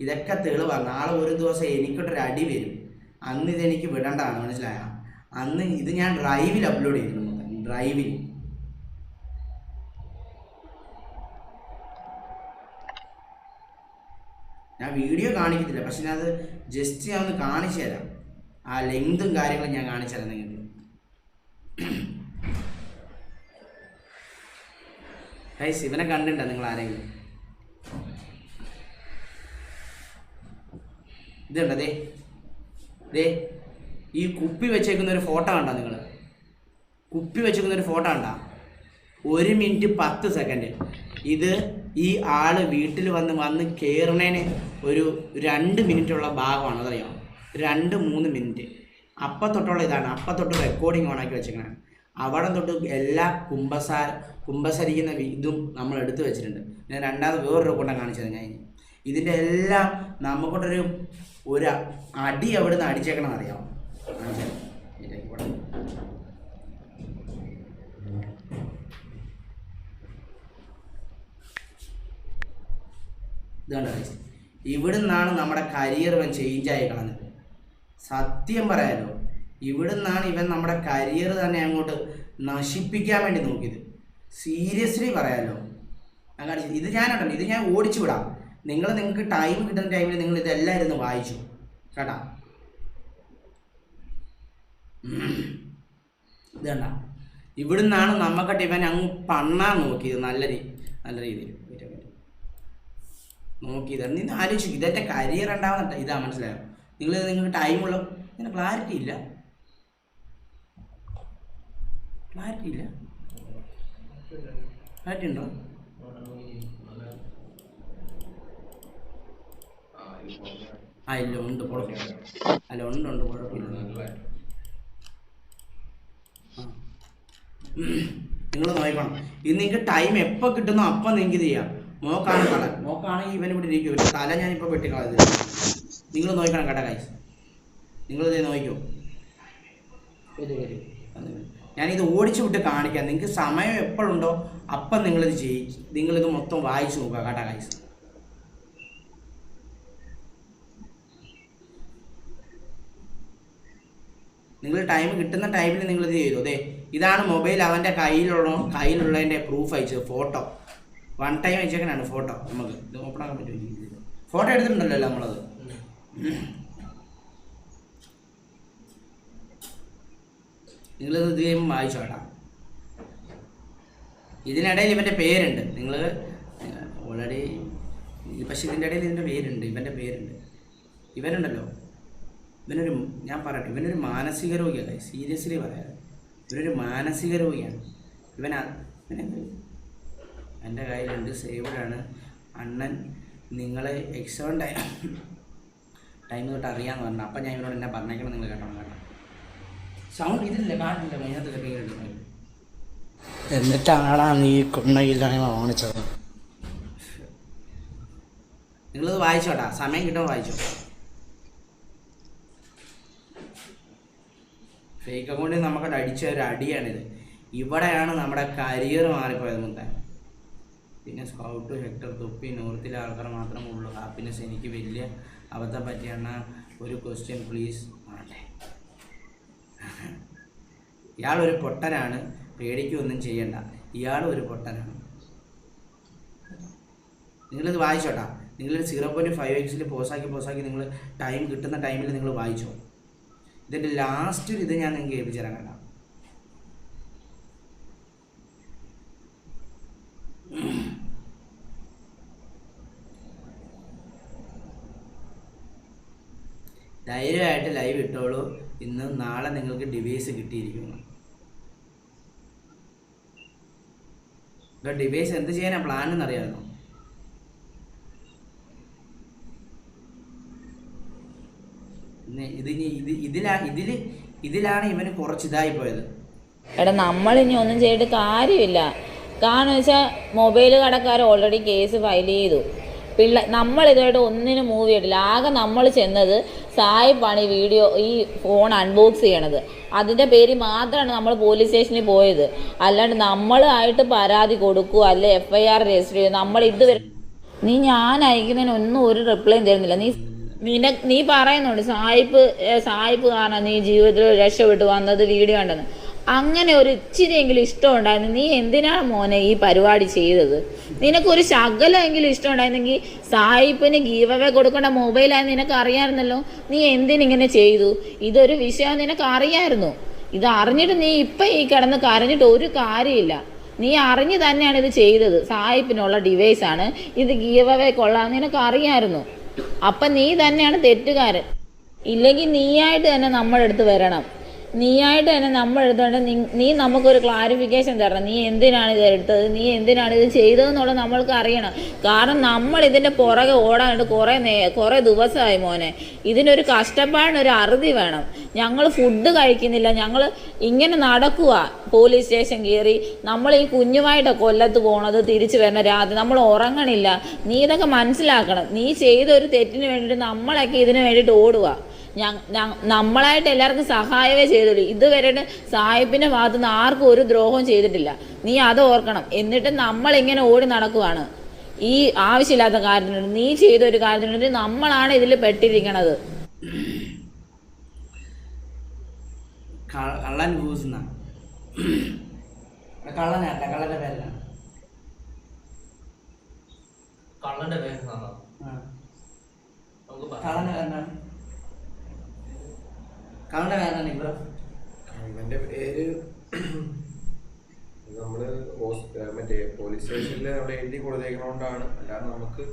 ഇതൊക്കെ തെളിവാണ്. നാളെ ഒരു ദിവസം എനിക്കൊട്ടൊരു അടി വരും. അന്ന് ഇതെനിക്ക് വിടേണ്ടതാണ്, മനസ്സിലായ? അന്ന് ഇത് ഞാൻ ഡ്രൈവിൽ അപ്ലോഡ് ചെയ്തിരുന്നു. ഡ്രൈവിൽ ഞാൻ വീഡിയോ കാണിക്കത്തില്ല, പക്ഷെ ഞാൻ അത് ജസ്റ്റ് ഞാൻ ഒന്ന് കാണിച്ചു തരാം. ആ ലെങ്തും കാര്യങ്ങളും ഞാൻ കാണിച്ചു തരാം നിങ്ങൾക്ക്. ഇവനെ കണ്ടിട്ടുണ്ടോ നിങ്ങൾ ആരെങ്കിലും? ഇതുണ്ട്, ദേ ഈ കുപ്പി വെച്ചേക്കുന്ന ഒരു ഫോട്ടോ കണ്ടോ നിങ്ങൾ? കുപ്പി വെച്ചേക്കുന്ന ഒരു ഫോട്ടോ കണ്ടോ? 1 മിനിറ്റ് 10 സെക്കൻഡ്. ഇത് ഈ ആള് വീട്ടിൽ വന്ന് കയറുന്നതിന് ഒരു 2 മിനിറ്റുള്ള ഭാഗമാണ്, അതറിയാം? 2-3 മിനിറ്റ്. അപ്പം തൊട്ടുള്ള ഇതാണ്. അപ്പം തൊട്ട് റെക്കോർഡിങ് ഓണാക്കി വെച്ചേക്കണേ. അവിടെ തൊട്ട് എല്ലാ കുമ്പസരിക്കുന്ന ഇതും നമ്മൾ എടുത്തു വെച്ചിട്ടുണ്ട്. ഞാൻ രണ്ടാമത് വേറൊരു കൊണ്ടം കാണിച്ചത്. ഞാൻ ഇതിൻ്റെ എല്ലാം നമുക്കൊട്ടൊരു അടി എവിടെ നിന്ന് അടിച്ചേക്കണം അറിയാമോ? ഇതുകൊണ്ട് ഇവിടെ നിന്നാണ് നമ്മുടെ കരിയർ ഇവൻ ചേഞ്ചായി കളഞ്ഞത്. സത്യം പറയാലോ, ഇവിടെ നിന്നാണ് ഇവൻ നമ്മുടെ കരിയർ തന്നെ അങ്ങോട്ട് നശിപ്പിക്കാൻ വേണ്ടി നോക്കിയത്. സീരിയസ്ലി പറയാലോ. അങ്ങനെ ഇത് ഞാൻ ഓടിച്ചു വിടാം. നിങ്ങൾക്ക് ടൈം കിട്ടുന്ന ടൈമിൽ നിങ്ങൾ ഇതെല്ലാം ഇരുന്ന് വായിച്ചു കേട്ടാ. ഇത് കണ്ട, ഇവിടെ നിന്നാണ് നമ്മക്കട്ട് ഇവൻ അങ്ങ് പണ്ണാൻ നോക്കിയത്. നല്ല രീതിയിൽ നോക്കിയത്. നിന്ന് ആലോചിച്ചു, ഇതെൻ്റെ കരിയർ ഉണ്ടാവുന്ന ഇതാ, മനസ്സിലായോ? നിങ്ങൾക്ക് ടൈമുള്ള ഇതിന് ക്ലാരിറ്റി ഇല്ല. ക്ലാരിറ്റി ഉണ്ടോ? ഇല്ല, ഉണ്ട്, കുഴപ്പമില്ല. അല്ല, ഉണ്ട്, കുഴപ്പമില്ല. നിങ്ങൾ നോക്കണം. ഇത് നിങ്ങൾക്ക് ടൈം എപ്പോൾ കിട്ടുന്നോ അപ്പം നിങ്ങൾക്ക് ഇത് ചെയ്യാം. മോക്കാണെങ്കിൽ ഇവൻ ഇവിടെ ഇരിക്കും. തല ഞാനിപ്പോൾ വെട്ടിക്കളയത്. നിങ്ങൾ നോക്കണം കേട്ടോ ഗൈസ്. നിങ്ങളിത് നോക്കിക്കോ. ഞാനിത് ഓടിച്ചു വിട്ട് കാണിക്കാം. നിങ്ങൾക്ക് സമയം എപ്പോഴുണ്ടോ അപ്പം നിങ്ങളിത് നിങ്ങളിത് മൊത്തം വായിച്ചു നോക്കുക കേട്ടോ ഗൈസ്. നിങ്ങൾ ടൈം കിട്ടുന്ന ടൈമിൽ നിങ്ങളിത് ചെയ്തു. അതെ, ഇതാണ് മൊബൈൽ അവൻ്റെ കയ്യിലുള്ളതിൻ്റെ പ്രൂഫ് അയച്ചത്. ഫോട്ടോ 1 ടൈം അയച്ചേക്കാനാണ് ഫോട്ടോ. നമുക്ക് ഇത് ഓപ്പൺ ആക്കാൻ പറ്റുമോ? ഫോട്ടോ എടുത്തിട്ടുണ്ടല്ലോ നമ്മളത്. നിങ്ങളിത് ഇത് ചെയ്യുമ്പോൾ വായിച്ചു കേട്ടോ. ഇതിനിടയിൽ ഇവൻ്റെ പേരുണ്ട്. നിങ്ങൾ ഓൾറെഡി, പക്ഷേ ഇതിൻ്റെ ഇടയിൽ ഇതിൻ്റെ പേരുണ്ട്, ഇവൻ്റെ പേരുണ്ട്. ഇവനുണ്ടല്ലോ, ഞാൻ പറയട്ടെ, ഇവനൊരു മാനസിക രോഗിയല്ല. സീരിയസ്ലി പറയാം, ഇവനൊരു മാനസിക രോഗിയാണ്. ഇവനെന്ത് എൻ്റെ കയ്യിലുണ്ട്, സേവ്ഡാണ്. അണ്ണൻ നിങ്ങളെ എക്സാം ടൈം തൊട്ട് അറിയാമെന്ന് പറഞ്ഞു. അപ്പം ഞാൻ ഇവനോട് എന്നെ പറഞ്ഞേക്കണം, നിങ്ങൾ കേട്ടോ. സൗണ്ട് ഇതില്ല, കാട്ടില്ല, അതിനകത്ത് കേട്ടിട്ടുണ്ട്. എന്നിട്ടാണ് നീ കൊണ്ടയില്ലായ്മ കാണിച്ചത്. നിങ്ങളിത് വായിച്ചോട്ടാ, സമയം കിട്ടുമ്പോൾ വായിച്ചോ. ഫേക്ക് അക്കൗണ്ടിൽ നമുക്കത് അടിച്ച ഒരു അടിയാണിത്. ഇവിടെയാണ് നമ്മുടെ കരിയർ മാറിപ്പോയത് മുത്തേ. പിന്നെ സ്കൗട്ട്, ഹെക്ടർ, തൊപ്പി, നോർത്തിലെ ആൾക്കാർ മാത്രമേ ഉള്ളൂ. ഹാപ്പിനെസ് എനിക്ക് വലിയ അബദ്ധം പറ്റിയാണ്. ഒരു ക്വസ്റ്റ്യൻ പ്ലീസ്. ആട്ടെ, ഇയാളൊരു പൊട്ടനാണ്, പേടിക്കൊന്നും ചെയ്യണ്ട. ഇയാളൊരു പൊട്ടനാണ്. നിങ്ങളിത് വായിച്ചോട്ടാ. നിങ്ങൾ 0.5x പോസാക്കി നിങ്ങൾ ടൈം കിട്ടുന്ന ടൈമിൽ നിങ്ങൾ വായിച്ചോ. ഇതിൻ്റെ ലാസ്റ്റ് ഇത് ഞാൻ നിങ്ങൾക്ക് ഏൽപ്പിച്ചു തരാൻ കണ്ട. ധൈര്യമായിട്ട് ലൈവ് ഇട്ടോളൂ. ഇന്ന് നാളെ നിങ്ങൾക്ക് ഡിവൈസ് കിട്ടിയിരിക്കുന്നു. ഡിവൈസ് എന്ത് ചെയ്യാനാ പ്ലാൻ എന്നറിയാമോ? ഇതിലാണ് ഇവന് കുറച്ച് ഇതായി പോയത്. എടാ, നമ്മളിനി ഒന്നും ചെയ്തിട്ട് കാര്യമില്ല. കാരണം വെച്ചാൽ മൊബൈൽ കടക്കാർ ഓൾറെഡി കേസ് ഫയൽ ചെയ്തു. നമ്മളിതുമായിട്ട് ഒന്നിനും മൂവ് ചെയ്തിട്ടില്ല. ആകെ നമ്മൾ ചെന്നത് സായിപ്പാണ് ഈ വീഡിയോ, ഈ ഫോൺ അൺബോക്സ് ചെയ്യണത്. അതിൻ്റെ പേര് മാത്രമാണ് നമ്മൾ പോലീസ് സ്റ്റേഷനിൽ പോയത്. അല്ലാണ്ട് നമ്മളായിട്ട് പരാതി കൊടുക്കുക, അല്ലെ FIR രജിസ്റ്റർ ചെയ്യുക, നമ്മൾ ഇതുവരെ ഞാൻ അയക്കുന്നതിന് ഒന്നും ഒരു റിപ്ലൈയും തരുന്നില്ല. നീ പറയുന്നുണ്ട് സായിപ്പ് കാരണം നീ ജീവിതത്തിൽ രക്ഷപ്പെട്ടു വന്നത് വീഡിയോ കണ്ടെന്ന്. അങ്ങനെ ഒരു ഇച്ചിരിയെങ്കിലും ഇഷ്ടം ഉണ്ടായിരുന്നു, നീ എന്തിനാണ് മോനെ ഈ പരിപാടി ചെയ്തത്? നിനക്കൊരു ശകലമെങ്കിലും ഇഷ്ടം ഉണ്ടായിരുന്നെങ്കിൽ സായിപ്പിന് ഗീവ് അവേ കൊടുക്കേണ്ട മൊബൈലായി നിനക്ക് അറിയാമായിരുന്നല്ലോ. നീ എന്തിനിങ്ങനെ ചെയ്തു? ഇതൊരു വിഷയം നിനക്ക് അറിയാമായിരുന്നു. ഇത് അറിഞ്ഞിട്ട് നീ ഇപ്പം ഈ കിടന്ന് കരഞ്ഞിട്ട് ഒരു കാര്യമില്ല. നീ അറിഞ്ഞു തന്നെയാണ് ഇത് ചെയ്തത്. സായിപ്പിനുള്ള ഡിവൈസാണ് ഇത്, ഗീവ് അവേ കൊള്ളാം നിനക്ക് അറിയാമായിരുന്നു. അപ്പം നീ തന്നെയാണ് തെറ്റുകാരൻ. ഇല്ലെങ്കിൽ നീയായിട്ട് തന്നെ നമ്മുടെ അടുത്ത് വരണം. നീയായിട്ട് തന്നെ നമ്മളെടുത്തോണ്ട് നീ നമുക്കൊരു ക്ലാരിഫിക്കേഷൻ തരണം. നീ എന്തിനാണ് ഇത് എടുത്തത്, നീ എന്തിനാണ് ഇത് ചെയ്തതെന്നുള്ളത് നമ്മൾക്ക് അറിയണം. കാരണം നമ്മൾ ഇതിൻ്റെ പുറകെ ഓടാനായിട്ട് കുറേ ദിവസമായി മോനെ. ഇതിനൊരു കഷ്ടപ്പാടിനൊരു അറുതി വേണം. ഞങ്ങൾ ഫുഡ് കഴിക്കുന്നില്ല, ഞങ്ങൾ ഇങ്ങനെ നടക്കുക. പോലീസ് സ്റ്റേഷൻ കയറി നമ്മൾ ഈ കുഞ്ഞുമായിട്ടാണ് കൊല്ലത്ത് പോണത്, തിരിച്ചു വരണ രാത്രി നമ്മൾ ഉറങ്ങണില്ല. നീ ഇതൊക്കെ മനസ്സിലാക്കണം. നീ ചെയ്തൊരു തെറ്റിന് വേണ്ടിയിട്ട് നമ്മളൊക്കെ ഇതിന് വേണ്ടിയിട്ട് ഓടുക. നമ്മളായിട്ട് എല്ലാവർക്കും സഹായമേ ചെയ്തുള്ളൂ. ഇതുവരെ സായിപ്പിൻ്റെ ഭാഗത്തുനിന്ന് ആർക്കും ഒരു ദ്രോഹവും ചെയ്തിട്ടില്ല. നീ അത് ഓർക്കണം. എന്നിട്ട് നമ്മളിങ്ങനെ ഓടി നടക്കുവാണ് ഈ ആവശ്യമില്ലാത്ത കാര്യത്തിനുണ്ട്. നീ ചെയ്തൊരു കാര്യത്തിനുണ്ട് നമ്മളാണ് ഇതിൽ പെട്ടിരിക്കണത്. കള്ളൻ കൂസുന്ന കള്ളനാട്ട കള്ളന്റെ പേരാണ്. കള്ളന്റെ പേരാണോ? കള്ളന്റെ പേരാണ്. കള്ളന്റെ പേരാണ് ഇബ്രോ. കള്ളന്റെ പേര് നമ്മള് മറ്റേ പോലീസ് സ്റ്റേഷനിൽ അവിടെ എഴുതി കൊടുത്തേക്കണോണ്ടാണ്. അല്ലാതെ നമുക്ക്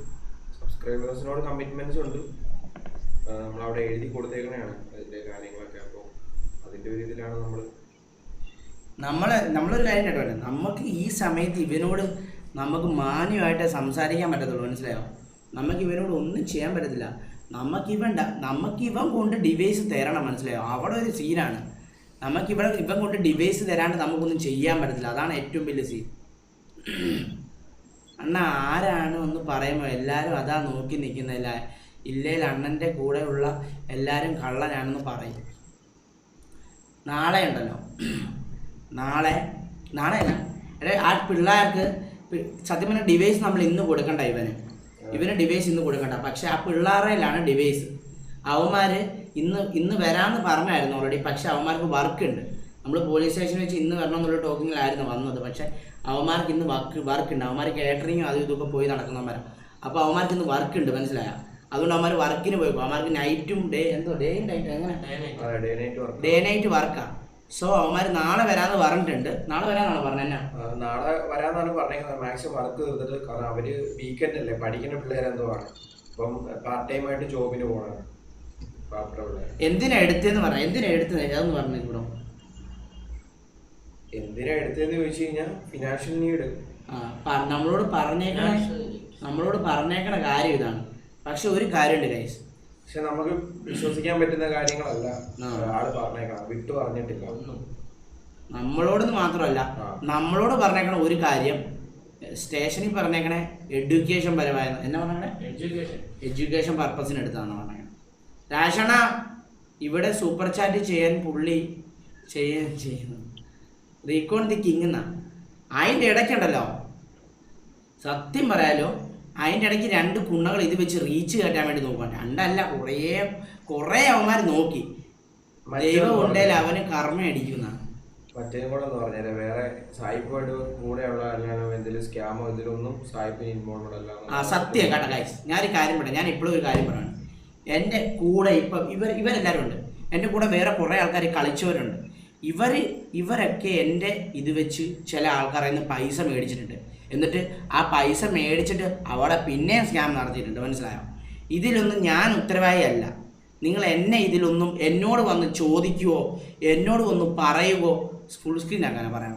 സബ്സ്ക്രൈബേഴ്സിനോട് കമ്മിറ്റ്മെന്റ്സ് ഉണ്ട്. നമ്മളവിടെ എഴുതി കൊടുത്തേക്കണതാണ് അതിന്റെ കാര്യങ്ങളൊക്കെ. അപ്പോൾ അതിന്റെ ഒരു ഇതിലാണ് നമ്മളൊരു കാര്യം കേട്ടോ, നമുക്ക് ഈ സമയത്ത് ഇവനോട് നമുക്ക് മാന്യമായിട്ട് സംസാരിക്കാൻ പറ്റത്തുള്ളൂ. മനസ്സിലായോ? നമുക്ക് ഇവനോട് ഒന്നും ചെയ്യാൻ പറ്റത്തില്ല. നമുക്ക് ഇവൻ കൊണ്ട് ഡിവൈസ് തരണം. മനസ്സിലായോ? അവിടെ ഒരു സീനാണ്. ഇവൻ കൊണ്ട് ഡിവൈസ് തരാണ്ട് നമുക്കൊന്നും ചെയ്യാൻ പറ്റത്തില്ല. അതാണ് ഏറ്റവും വലിയ സീൻ. അണ്ണ ആരാണ് ഒന്ന് പറയുമ്പോൾ എല്ലാവരും അതാ നോക്കി നിൽക്കുന്നില്ല. ഇല്ലേൽ അണ്ണൻ്റെ കൂടെയുള്ള എല്ലാവരും കള്ളനാണെന്ന് പറയും. നാളെ ഉണ്ടല്ലോ, നാളെ ആ പിള്ളേർക്ക് സത്യം പറഞ്ഞാൽ ഡിവൈസ് നമ്മൾ ഇന്ന് കൊടുക്കണ്ട. ഇവന് ഡിവൈസ് ഇന്ന് കൊടുക്കണ്ട. പക്ഷെ ആ പിള്ളേരുടെയിലാണ് ഡിവൈസ്. അവന്മാർ ഇന്ന് വരാമെന്ന് പറഞ്ഞായിരുന്നു ഓൾറെഡി. പക്ഷെ അവന്മാർക്ക് വർക്ക് ഉണ്ട്. നമ്മൾ പോലീസ് സ്റ്റേഷനിൽ വെച്ച് ഇന്ന് വരണം എന്നുള്ള ടോക്കിങ്ങിലായിരുന്നു വന്നത്. പക്ഷെ അവന്മാർക്ക് ഇന്ന് വർക്ക് ഉണ്ട്. അവന്മാർ കേറ്ററിങ്ങും അതും ഇതൊക്കെ പോയി നടക്കുന്നവന്മാരാണ്. അപ്പോൾ അവന്മാർക്ക് ഇന്ന് വർക്ക് ഉണ്ട്. മനസ്സിലായോ? അതുകൊണ്ട് അവന്മാർ വർക്കിന് പോയി. അവന്മാർക്ക് നൈറ്റും ഡേ നൈറ്റ് വർക്കാണ്. സോ അവന്മാർ നാളെ വരാമെന്ന് പറഞ്ഞിട്ടുണ്ട്. നാളെ വരാനാണോ പറഞ്ഞത്? നാളെ വരാന്നാണ് പറഞ്ഞേക്കുന്നത്. മാക്സിമം വർക്ക് തീർത്തിട്ട്. കാരണം അവര് വീക്കെൻഡ് അല്ലേ, പഠിക്കുന്ന പിള്ളേരെന്തോ ആണ്. അപ്പം പാർട്ട് ടൈം ആയിട്ട് ജോബിന് പോകണം. എന്തിനാ എടുത്തെന്ന് പറഞ്ഞ, എന്തിനാ എടുത്തത് അതൊന്ന് പറഞ്ഞു ബ്രോ. എന്തിനാ എടുത്തതെന്ന് ചോദിച്ചു കഴിഞ്ഞാൽ ഫിനാൻഷ്യൽ നീഡ്. നമ്മളോട് പറഞ്ഞേക്കണ കാര്യം ഇതാണ്. പക്ഷെ ഒരു കാര്യമുണ്ട് ഗൈസ്, പക്ഷെ നമുക്ക് വിശ്വസിക്കാൻ പറ്റുന്ന കാര്യങ്ങളല്ല ആള് പറഞ്ഞേക്കണം. വിട്ടു പറഞ്ഞിട്ടില്ല. നമ്മളോടൊന്നും മാത്രമല്ല, നമ്മളോട് പറഞ്ഞേക്കണ ഒരു കാര്യം സ്റ്റേഷനിൽ പറഞ്ഞേക്കണേ എഡ്യൂക്കേഷൻ പരമായ എന്നാ പറഞ്ഞേ, എഡ്യൂക്കേഷൻ പർപ്പസിന് എടുത്താന്ന് പറഞ്ഞത്. രാഷണ ഇവിടെ സൂപ്പർ ചാറ്റ് ചെയ്യാൻ പുള്ളി ചെയ്യുന്നു റീകോൺ ദി കിങ് എന്നാ. അതിൻ്റെ ഇടയ്ക്കുണ്ടല്ലോ, സത്യം പറയാലോ, അതിൻ്റെ ഇടയ്ക്ക് 2 കുണ്ണകൾ ഇത് വെച്ച് റീച്ച് കയറ്റാൻ വേണ്ടി നോക്കാൻ. 2 അല്ല, കുറേ അവന്മാർ നോക്കി. ദൈവം ഉണ്ടേൽ അവന് കർമ്മ അടിക്കുന്ന. മറ്റേതും കൂടെ എന്ന് പറഞ്ഞാൽ വേറെ സായിപ്പുമായിട്ട് കൂടെയുള്ള എന്തെങ്കിലും സ്കാമോ ഇതിലൊന്നും സായിപ്പിന് ഇൻവോൾവ്ഡ് അല്ല. സത്യം കേട്ടോ ഗൈസ്. ഞാനൊരു കാര്യം പറയാം. ഞാൻ ഇപ്പോഴും ഒരു കാര്യം പറയാണ്. എൻ്റെ കൂടെ ഇപ്പം ഇവരെല്ലാവരും ഉണ്ട്. എൻ്റെ കൂടെ വേറെ കുറേ ആൾക്കാർ കളിച്ചവരുണ്ട്. ഇവരൊക്കെ എൻ്റെ ഇത് വെച്ച് ചില ആൾക്കാരിൽ നിന്ന് പൈസ മേടിച്ചിട്ടുണ്ട്. എന്നിട്ട് ആ പൈസ മേടിച്ചിട്ട് അവിടെ പിന്നെയും സ്കാം നടത്തിയിട്ടുണ്ട്. മനസ്സിലായോ? ഇതിലൊന്നും ഞാൻ ഉത്തരവാദി അല്ല. നിങ്ങൾ എന്നെ ഇതിലൊന്നും എന്നോട് വന്ന് ചോദിക്കുവോ എന്നോട് വന്ന് പറയുവോ, ഫുൾ സ്ക്രീൻ ആക്കാനാ പറയാൻ.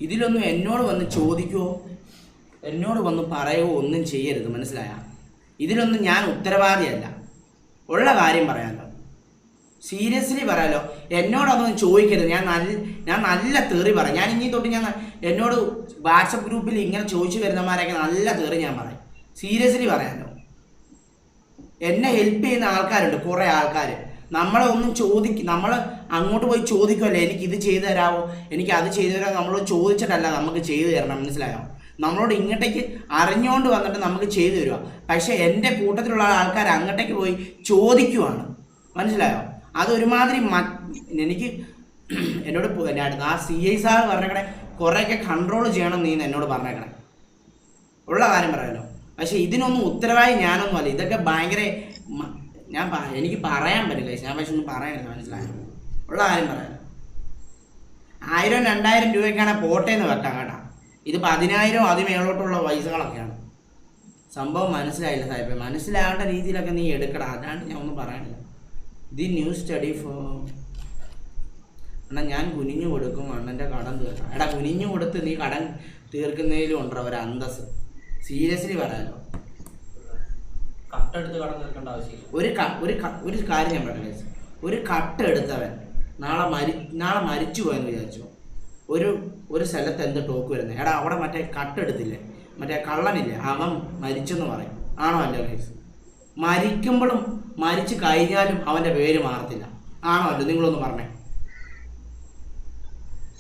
ഇതിലൊന്നും എന്നോട് വന്ന് ചോദിക്കുവോ എന്നോട് വന്ന് പറയുവോ ഒന്നും ചെയ്യരുത്. മനസ്സിലായ? ഇതിലൊന്നും ഞാൻ ഉത്തരവാദിയല്ല. ഉള്ള കാര്യം പറയാമല്ലോ, സീരിയസ്ലി പറയാലോ. എന്നോടൊന്നും ചോദിക്കരുത്. ഞാൻ നല്ല തെറി പറയും. ഞാൻ ഇനി തൊട്ട് എന്നോട് വാട്സപ്പ് ഗ്രൂപ്പിൽ ഇങ്ങനെ ചോദിച്ചു വരുന്നവന്മാരൊക്കെ നല്ല തെറി ഞാൻ പറയും. സീരിയസ്ലി പറയാമല്ലോ. എന്നെ ഹെൽപ്പ് ചെയ്യുന്ന ആൾക്കാരുണ്ട്, കുറേ ആൾക്കാർ. നമ്മളെ ഒന്നും നമ്മൾ അങ്ങോട്ട് പോയി ചോദിക്കുമല്ലേ എനിക്ക് ഇത് ചെയ്തു തരാമോ, എനിക്ക് അത് ചെയ്തു തരാമോ, നമ്മളോട് ചോദിച്ചിട്ടല്ല നമുക്ക് ചെയ്തു തരണം, മനസ്സിലായോ? നമ്മളോട് ഇങ്ങോട്ടേക്ക് അറിഞ്ഞുകൊണ്ട് വന്നിട്ട് നമുക്ക് ചെയ്തു തരുക. പക്ഷേ എൻ്റെ കൂട്ടത്തിലുള്ള ആൾക്കാർ അങ്ങോട്ടേക്ക് പോയി ചോദിക്കുവാണ്, മനസ്സിലായോ? അതൊരുമാതിരി എനിക്ക് എന്നോട് ആ CI സാർ പറഞ്ഞേക്കണേ കുറേയൊക്കെ കൺട്രോൾ ചെയ്യണം നീ എന്നോട് പറഞ്ഞേക്കണേ, ഉള്ള കാര്യം പറയാമല്ലോ. പക്ഷേ ഇതിനൊന്നും ഉത്തരവായി ഞാനൊന്നുമല്ല. ഇതൊക്കെ ഭയങ്കര എനിക്ക് പറയാൻ പറ്റില്ല, ഞാൻ പക്ഷെ ഒന്നും പറയാനില്ല, മനസ്സിലായോ? ഉള്ള കാര്യം പറയാം. 1000-2000 രൂപയ്ക്കാണ് പോട്ടേന്ന് വെക്കാം കേട്ടോ. ഇത് 10,000 അതിമേളോട്ടുള്ള പൈസകളൊക്കെയാണ്. സംഭവം മനസ്സിലായില്ല സാഹിബ്, മനസ്സിലാവേണ്ട രീതിയിലൊക്കെ നീ എടുക്കടാ, അതാണ് ഞാൻ ഒന്നും പറയാനില്ല. ദി ന്യൂ സ്റ്റഡി ഫോർ അണ്ണാ ഞാൻ കുനിഞ്ഞു കൊടുക്കും അണ്ണൻ്റെ കടം തീർക്കാം. എടാ കുനിഞ്ഞു കൊടുത്ത് നീ കടം തീർക്കുന്നതിലും ഉണ്ടോ ഒരു അന്തസ്, സീരിയസ്ലി പറയാലോ. കട്ടെടുത്ത് കടം തീർക്കേണ്ട ആവശ്യമില്ല. ഒരു കാര്യം ഞാൻ പറയട്ടെ, ഒരു കട്ട് എടുത്തവൻ നാളെ മരിച്ചു പോയെന്ന് വിചാരിച്ചു, ഒരു സ്ഥലത്ത് എന്ത് ടോക്ക് വരുന്നത്, എടാ അവിടെ മറ്റേ കട്ടെടുത്തില്ലേ, മറ്റേ കള്ളനില്ലേ, അവൻ മരിച്ചെന്ന് പറയും, ആണോ അല്ലോ കേസ്? മരിക്കുമ്പോഴും മരിച്ചു കഴിഞ്ഞാലും അവൻ്റെ പേര് മാറത്തില്ല, ആണോ അല്ലോ? നിങ്ങളൊന്ന് പറഞ്ഞേ.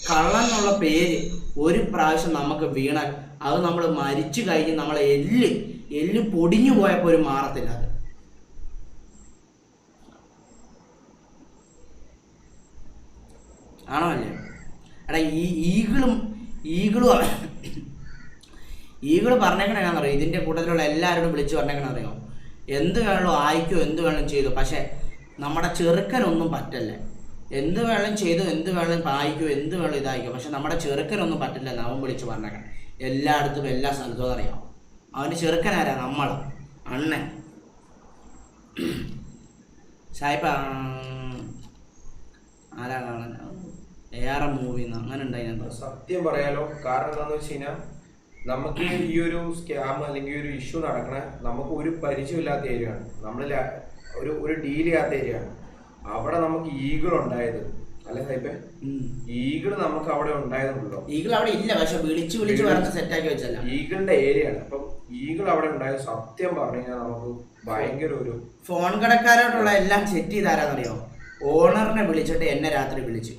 കള്ളൻ എന്നുള്ള പേര് ഒരു പ്രാവശ്യം നമുക്ക് വീണാൽ അത് നമ്മൾ മരിച്ചു കഴിഞ്ഞ് നമ്മളെ എല്ല് പൊടിഞ്ഞു പോയപ്പോൾ ഒരു മാറത്തില്ല അത്. ആണോ അല്ലേ? എടാ ഈഗിള് പറഞ്ഞേക്കണെന്നറിയോ? ഇതിൻ്റെ കൂട്ടത്തിലുള്ള എല്ലാവരോടും വിളിച്ച് പറഞ്ഞേക്കണെന്നറിയോ? എന്ത് വേണമല്ലോ ആയിക്കോ, എന്ത് വേണം ചെയ്തു, പക്ഷേ നമ്മുടെ ചെറുക്കനൊന്നും പറ്റല്ലേ. എന്ത് വേണം ചെയ്തു, എന്ത് വേണം പായിക്കോ, എന്ത് വേണം ഇതായിക്കോ, പക്ഷെ നമ്മുടെ ചെറുക്കനൊന്നും പറ്റില്ലെന്ന് അവൻ വിളിച്ച് പറഞ്ഞേക്കണം. എല്ലായിടത്തും എല്ലാ സ്ഥലത്തും അറിയാം. അവൻ്റെ ചെറുക്കനാരാ? നമ്മൾ അണ്ണൻ സായിപ്പ ആരാ കാണാൻ AR മൂവിന്ന് അങ്ങനെ ഉണ്ടായിരുന്നു. സത്യം പറയാലോ, കാരണം എന്താണെന്ന് വെച്ച് കഴിഞ്ഞാൽ നമുക്ക് ഈ ഒരു സ്കാം അല്ലെങ്കിൽ ഒരു ഇഷ്യൂ നടക്കണ നമുക്ക് ഒരു പരിചയമില്ലാത്ത ഏരിയ ആണ്, നമ്മൾ ഒരു ഡീൽ ചെയ്യാത്ത ഏരിയ ആണ്. അവിടെ നമുക്ക് ഈഗിൾ ഉണ്ടായത് അല്ലെ സായിപ്പേ? ഈഗിൾ നമുക്ക് അവിടെ ഉണ്ടായതുണ്ടല്ലോ. ഈഗിൾ അവിടെ ഇല്ല, പക്ഷെ വിളിച്ച് പറഞ്ഞ് സെറ്റാക്കി വെച്ചല്ല. ഈഗിളിന്റെ ഏരിയ ആണ്. അപ്പം ഈഗിൾ അവിടെ ഉണ്ടായത് സത്യം പറഞ്ഞു കഴിഞ്ഞാൽ നമുക്ക് ഭയങ്കര ഒരു ഫോൺ കടക്കാരോട്ടുള്ള എല്ലാം സെറ്റ് ചെയ്താരാന്നറിയോ? ഓണറിനെ വിളിച്ചിട്ട് എന്നെ രാത്രി വിളിച്ചു,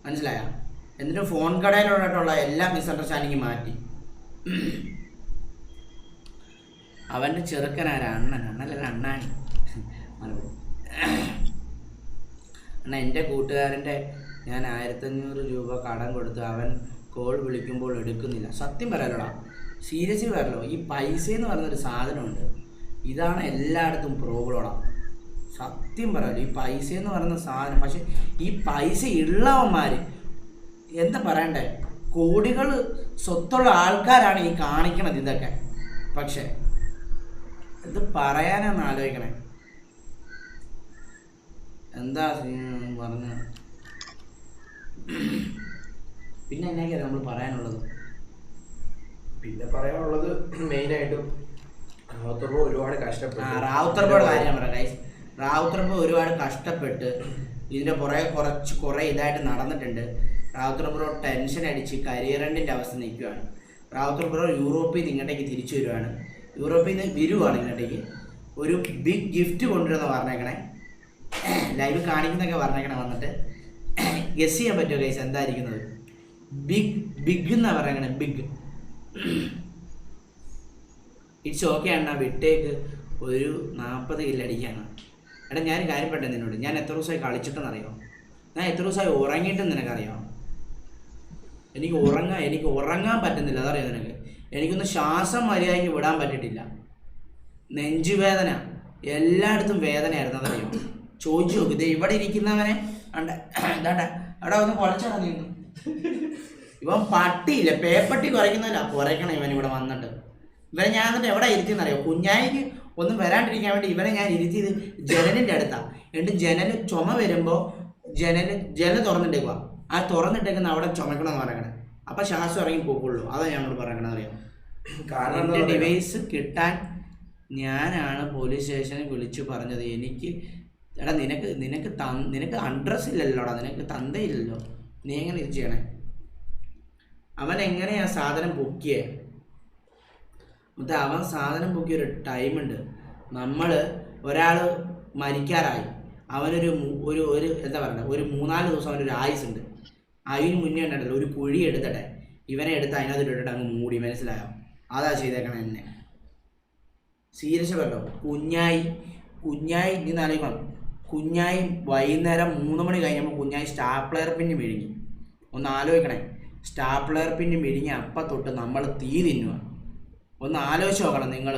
മനസ്സിലായോ? എന്നിട്ട് ഫോൺ കടയിലോട്ടുള്ള എല്ലാ മിസ്അണ്ടർസ്റ്റാൻഡിങ് മാറ്റി. അവൻ്റെ ചെറുക്കനാരാ? അണ്ണല്ല അണ്ണാണ്. അണ്ണ എൻ്റെ കൂട്ടുകാരൻ്റെ ഞാൻ 1500 രൂപ കടം കൊടുത്ത് അവൻ കോൾ വിളിക്കുമ്പോൾ എടുക്കുന്നില്ല. സത്യം പറയാലോടാ, സീരിയസ്ലി പറയാലോ, ഈ പൈസ എന്ന് പറയുന്നൊരു സാധനമുണ്ട്, ഇതാണ് എല്ലായിടത്തും പ്രോബ്ലമാണ്. സത്യം പറയാലോ, ഈ പൈസ എന്ന് പറയുന്ന സാധനം. പക്ഷെ ഈ പൈസ ഉള്ളവന്മാർ എന്താ പറയണ്ടേ, കോടികൾ സ്വത്തുള്ള ആൾക്കാരാണ് ഈ കാണിക്കണത് ഇതൊക്കെ. പക്ഷെ ഇത് പറയാനാണ് ആലോചിക്കണേ. എന്താ പറഞ്ഞ പിന്നെ എന്നൊക്കെയാണ് നമ്മൾ പറയാനുള്ളത്? പിന്നെ പറയാനുള്ളത് മെയിനായിട്ടും റാവുത്തർ ഒരുപാട് കഷ്ടപ്പെട്ടു. റാവുത്തർബോയുടെ കാര്യം പറയാം ഗൈസ്. റാവുത്തർബോ ഒരുപാട് കഷ്ടപ്പെട്ട് ഇതിൻ്റെ കുറേ ഇതായിട്ട് നടന്നിട്ടുണ്ട്. റാവുത്തർ ബ്രോ ടെൻഷൻ അടിച്ച് കരിയറിൻ്റെ അവസ്ഥ നിൽക്കുകയാണ്. റാവുത്തർ ബ്രോ യൂറോപ്പിൽ നിന്ന് ഇങ്ങോട്ടേക്ക് തിരിച്ചു വരുവാണ്. യൂറോപ്പിൽ നിന്ന് വരുവാണ് ഇങ്ങോട്ടേക്ക്. ഒരു ബിഗ് ഗിഫ്റ്റ് കൊണ്ടുവരുന്ന പറഞ്ഞേക്കണേ, ലൈവ് കാണിക്കുന്നൊക്കെ പറഞ്ഞേക്കണേ. വന്നിട്ട് ഗസ് ചെയ്യാൻ പറ്റുമോ ഗൈസ് എന്തായിരിക്കുന്നത്? ബിഗ് എന്നാ പറയണേ, ബിഗ്. ഇറ്റ്സ് ഓക്കെ അണ്ണ, വിട്ടേക്ക്. ഒരു 40 കില്ല് അടിക്കാണ്. എടാ ഞാൻ കാര്യം പെട്ടെ നിന്നോട്, ഞാൻ എത്ര ദിവസമായി കളിച്ചിട്ടെന്നറിയോ? ഞാൻ എത്ര ദിവസമായി ഉറങ്ങിയിട്ടെന്ന് നിനക്കറിയാം? എനിക്ക് ഉറങ്ങാൻ പറ്റുന്നില്ല, അതറിയാം നിനക്ക്? എനിക്കൊന്ന് ശ്വാസം മര്യാദയ്ക്ക് വിടാൻ പറ്റിയിട്ടില്ല. നെഞ്ചുവേദന, എല്ലായിടത്തും വേദനയായിരുന്നു, അതറിയോ? ചോദിച്ചു നോക്ക്. ഇത് ഇവിടെ ഇരിക്കുന്നവനെ എന്താണ്ട അവിടെ ഒന്ന് കുഴച്ചാണ് നീന്നു. ഇവൻ പട്ടിയില്ല, പേപ്പട്ടി കുറയ്ക്കുന്നില്ല, കുറയ്ക്കണം ഇവൻ ഇവിടെ വന്നിട്ട്. ഇവനെ ഞാൻ എന്നിട്ട് എവിടെ ഇരുത്തിയെന്നറിയോ? കുഞ്ഞായിക്ക് ഒന്നും വരാണ്ടിരിക്കാൻ വേണ്ടി ഇവനെ ഞാൻ ഇരുത്തിയത് ജനലിൻ്റെ അടുത്താണ്. എന്നിട്ട് ജനല് ചുമ വരുമ്പോൾ ജനൽ തുറന്നിട്ടേക്കുക. ആ തുറന്നിട്ടേക്കുന്ന അവിടെ ചുമക്കണമെന്ന് പറയണേ. അപ്പം ശ്വാസം ഇറങ്ങി പോക്കുള്ളൂ. അതാണ് ഞങ്ങളോട് പറയണത്, അറിയാം? കാരണം എൻ്റെ ഡിവൈസ് കിട്ടാൻ ഞാനാണ് പോലീസ് സ്റ്റേഷനിൽ വിളിച്ചു പറഞ്ഞത്. എനിക്ക് എടാ നിനക്ക് അഡ്രസ് ഇല്ലല്ലോടാ, നിനക്ക് തന്തയില്ലല്ലോ, നീ എങ്ങനെ ഇത് ചെയ്യണേ? അവൻ എങ്ങനെയാ സാധനം പൊക്കിയേ? അവൻ സാധനം പൊക്കിയൊരു ടൈമുണ്ട്. ഒരാൾ മരിക്കാറായി, അവനൊരു ഒരു എന്താ പറയുക, ഒരു 3-4 ദിവസം അവനൊരു ആയുസുണ്ട്. അതിന് മുന്നേ ഉണ്ടല്ലോ ഒരു കുഴി എടുത്തട്ടെ, ഇവനെ എടുത്ത് അതിനകത്ത് ഇട്ടിട്ട് അങ്ങ് മൂടി, മനസ്സിലായോ? അതാ ചെയ്തേക്കണം എന്നെ. സീരിയസ് കേട്ടോ. കുഞ്ഞായി ഇനി ആലോചിക്കണം. കുഞ്ഞായി വൈകുന്നേരം 3 മണി കഴിഞ്ഞപ്പോൾ കുഞ്ഞായി സ്റ്റാപ്ലെയർ പിന്ന് മെഴുങ്ങി. ഒന്ന് ആലോചിക്കണേ, സ്റ്റാപ്ലെയർ പിന്ന് മെഴുങ്ങി അപ്പം തൊട്ട് നമ്മൾ തീ തിന്നുക. ഒന്ന് ആലോചിച്ച് നോക്കണം നിങ്ങൾ.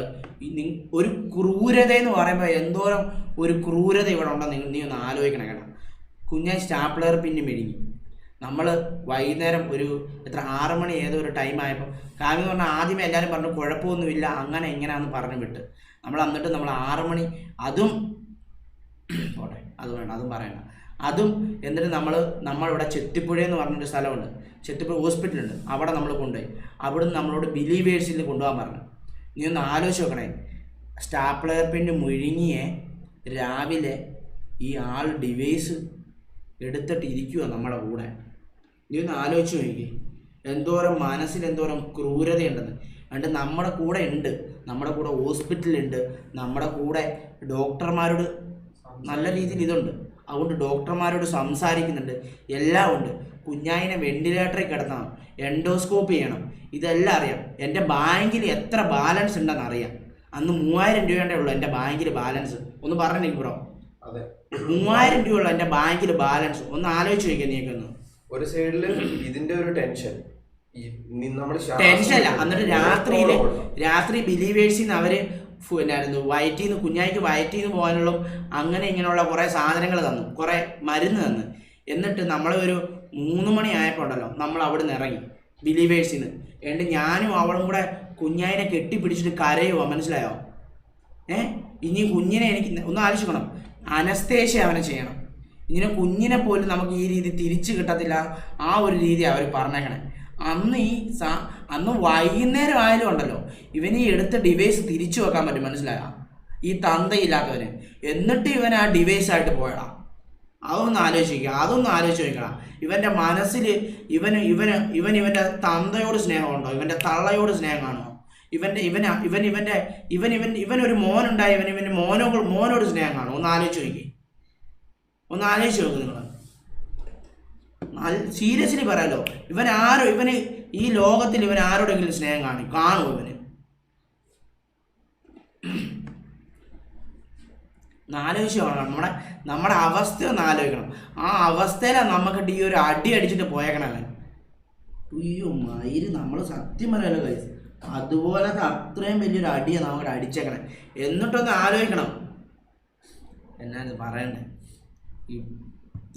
ഒരു ക്രൂരത എന്ന് പറയുമ്പോൾ എന്തോരം ഒരു ക്രൂരത ഇവിടെ ഉണ്ടെന്ന് നീ ഒന്ന് ആലോചിക്കണം കേട്ടോ. കുഞ്ഞായി സ്റ്റാപ്ലെയർ പിന്ന് മെഴുങ്ങി. നമ്മൾ വൈകുന്നേരം ഒരു 6 മണി ഏതോ ഒരു ടൈം ആയപ്പോൾ കാവ്യം എന്ന് പറഞ്ഞാൽ ആദ്യമേ എല്ലാവരും പറഞ്ഞു കുഴപ്പമൊന്നുമില്ല അങ്ങനെ എങ്ങനെയാണെന്ന് പറഞ്ഞു വിട്ട് എന്നിട്ട് നമ്മൾ 6 മണി അതും പോട്ടെ, അത് വേണ്ട, അതും പറയണ്ട. എന്നിട്ട് നമ്മളിവിടെ ചെത്തിപ്പുഴ എന്ന് പറഞ്ഞൊരു സ്ഥലമുണ്ട്, ചെത്തിപ്പുഴ ഹോസ്പിറ്റലുണ്ട്, അവിടെ നമ്മൾ കൊണ്ടുപോയി. അവിടുന്ന് നമ്മളോട് ബിലീവേഴ്സിൽ കൊണ്ടുപോകാൻ പറഞ്ഞു. നീ ഒന്ന് ആലോചിച്ച് നോക്കണേ, സ്റ്റാപ്ലെയർ പിന്ന് മുഴുങ്ങിയെ രാവിലെ ഈ ആൾ ഡിവൈസ് എടുത്തിട്ട് ഇരിക്കുക നമ്മുടെ കൂടെ. നീ ഒന്ന് ആലോചിച്ച് നോക്കി, എന്തോരം മനസ്സിൽ എന്തോരം ക്രൂരതയുണ്ടെന്ന്. എന്നിട്ട് നമ്മുടെ കൂടെ ഉണ്ട്, നമ്മുടെ കൂടെ ഹോസ്പിറ്റലുണ്ട്, നമ്മുടെ കൂടെ ഡോക്ടർമാരോട് നല്ല രീതിയിൽ ഇതുണ്ട്, അതുകൊണ്ട് ഡോക്ടർമാരോട് സംസാരിക്കുന്നുണ്ട്, എല്ലാം ഉണ്ട്. കുഞ്ഞായിനെ വെന്റിലേറ്ററിൽ കിടത്തണം, എൻഡോസ്കോപ്പ് ചെയ്യണം, ഇതെല്ലാം അറിയാം. എൻ്റെ ബാങ്കിൽ എത്ര ബാലൻസ് ഉണ്ടെന്ന് അറിയാം. അന്ന് 3000 രൂപയുടെ ഉള്ളൂ എൻ്റെ ബാങ്കിൽ ബാലൻസ്. ഒന്ന് പറഞ്ഞേ ബ്രോ, 3000 രൂപയുള്ള എൻ്റെ ബാങ്കിൽ ബാലൻസ്. ഒന്ന് ആലോചിച്ച് നോക്കിയാൽ നീക്കൊന്ന്. ഒരു സൈഡില് ഇതിന്റെ ഒരു ടെൻഷൻ അല്ല. എന്നിട്ട് രാത്രി ബിലീവേഴ്സിന്ന് അവര് എന്നായിരുന്നു വയറ്റിന്ന് കുഞ്ഞായിക്ക് വയറ്റിന്ന് പോകാനുള്ള അങ്ങനെ ഇങ്ങനെയുള്ള കുറേ സാധനങ്ങൾ തന്നു, കുറേ മരുന്ന് തന്നു. എന്നിട്ട് നമ്മളെ ഒരു 3 മണി ആയപ്പോൾ ഉണ്ടല്ലോ നമ്മൾ അവിടെ നിന്ന് ഇറങ്ങി ബിലീവേഴ്സിന്ന്. എന്നിട്ട് ഞാനും അവളും കൂടെ കുഞ്ഞായിനെ കെട്ടിപ്പിടിച്ചിട്ട് കരയുവാ, മനസ്സിലായോ? ഇനി കുഞ്ഞിനെ എനിക്ക് ഒന്ന് ആലോചിക്കണം, അനസ്തേഷ്യ അവനെ ചെയ്യണം. ഇങ്ങനെ കുഞ്ഞിനെ പോലും നമുക്ക് ഈ രീതി തിരിച്ചു കിട്ടത്തില്ല, ആ ഒരു രീതി അവർ പറഞ്ഞേക്കണേ. അന്ന് വൈകുന്നേരം ആയാലും ഉണ്ടല്ലോ ഇവന് ഈ എടുത്ത ഡിവൈസ് തിരിച്ചു വെക്കാൻ പറ്റും, മനസ്സിലായോ? ഈ തന്തയില്ലാത്തവന്. എന്നിട്ട് ഇവൻ ആ ഡിവൈസായിട്ട് പോയടാ. അതൊന്ന് ആലോചിച്ച് നോക്കണം. ഇവൻ്റെ മനസ്സിൽ ഇവൻ്റെ തന്തയോട് സ്നേഹമുണ്ടോ? ഇവൻ്റെ തള്ളയോട് സ്നേഹം കാണുമോ? ഇവനൊരു മോനുണ്ടായി, ഇവൻ്റെ മോനോട് സ്നേഹം കാണും. ഒന്ന് ആലോചിച്ച് നോക്ക് നിങ്ങൾ. സീരിയസ്ലി പറയാലോ, ഇവന് ഈ ലോകത്തിൽ ഇവൻ ആരോടെങ്കിലും സ്നേഹം കാണുമോ? ഇവന് ആലോചിച്ച് നോക്കണം. നമ്മുടെ അവസ്ഥ ഒന്ന് ആലോചിക്കണം. ആ അവസ്ഥയിലാണ് നമുക്കിട്ട് ഈ ഒരു അടി അടിച്ചിട്ട് പോയേക്കണം അവൻ. അയ്യോ മയിര്, നമ്മൾ സത്യം പറയാലോ ഗൈസ്, അതുപോലത്തെ അത്രയും വലിയൊരു അടിയാണ് നമുക്ക് അടിച്ചേക്കണേ. എന്നിട്ടൊന്ന് ആലോചിക്കണം, എന്നാണ് പറയണ്ടേ,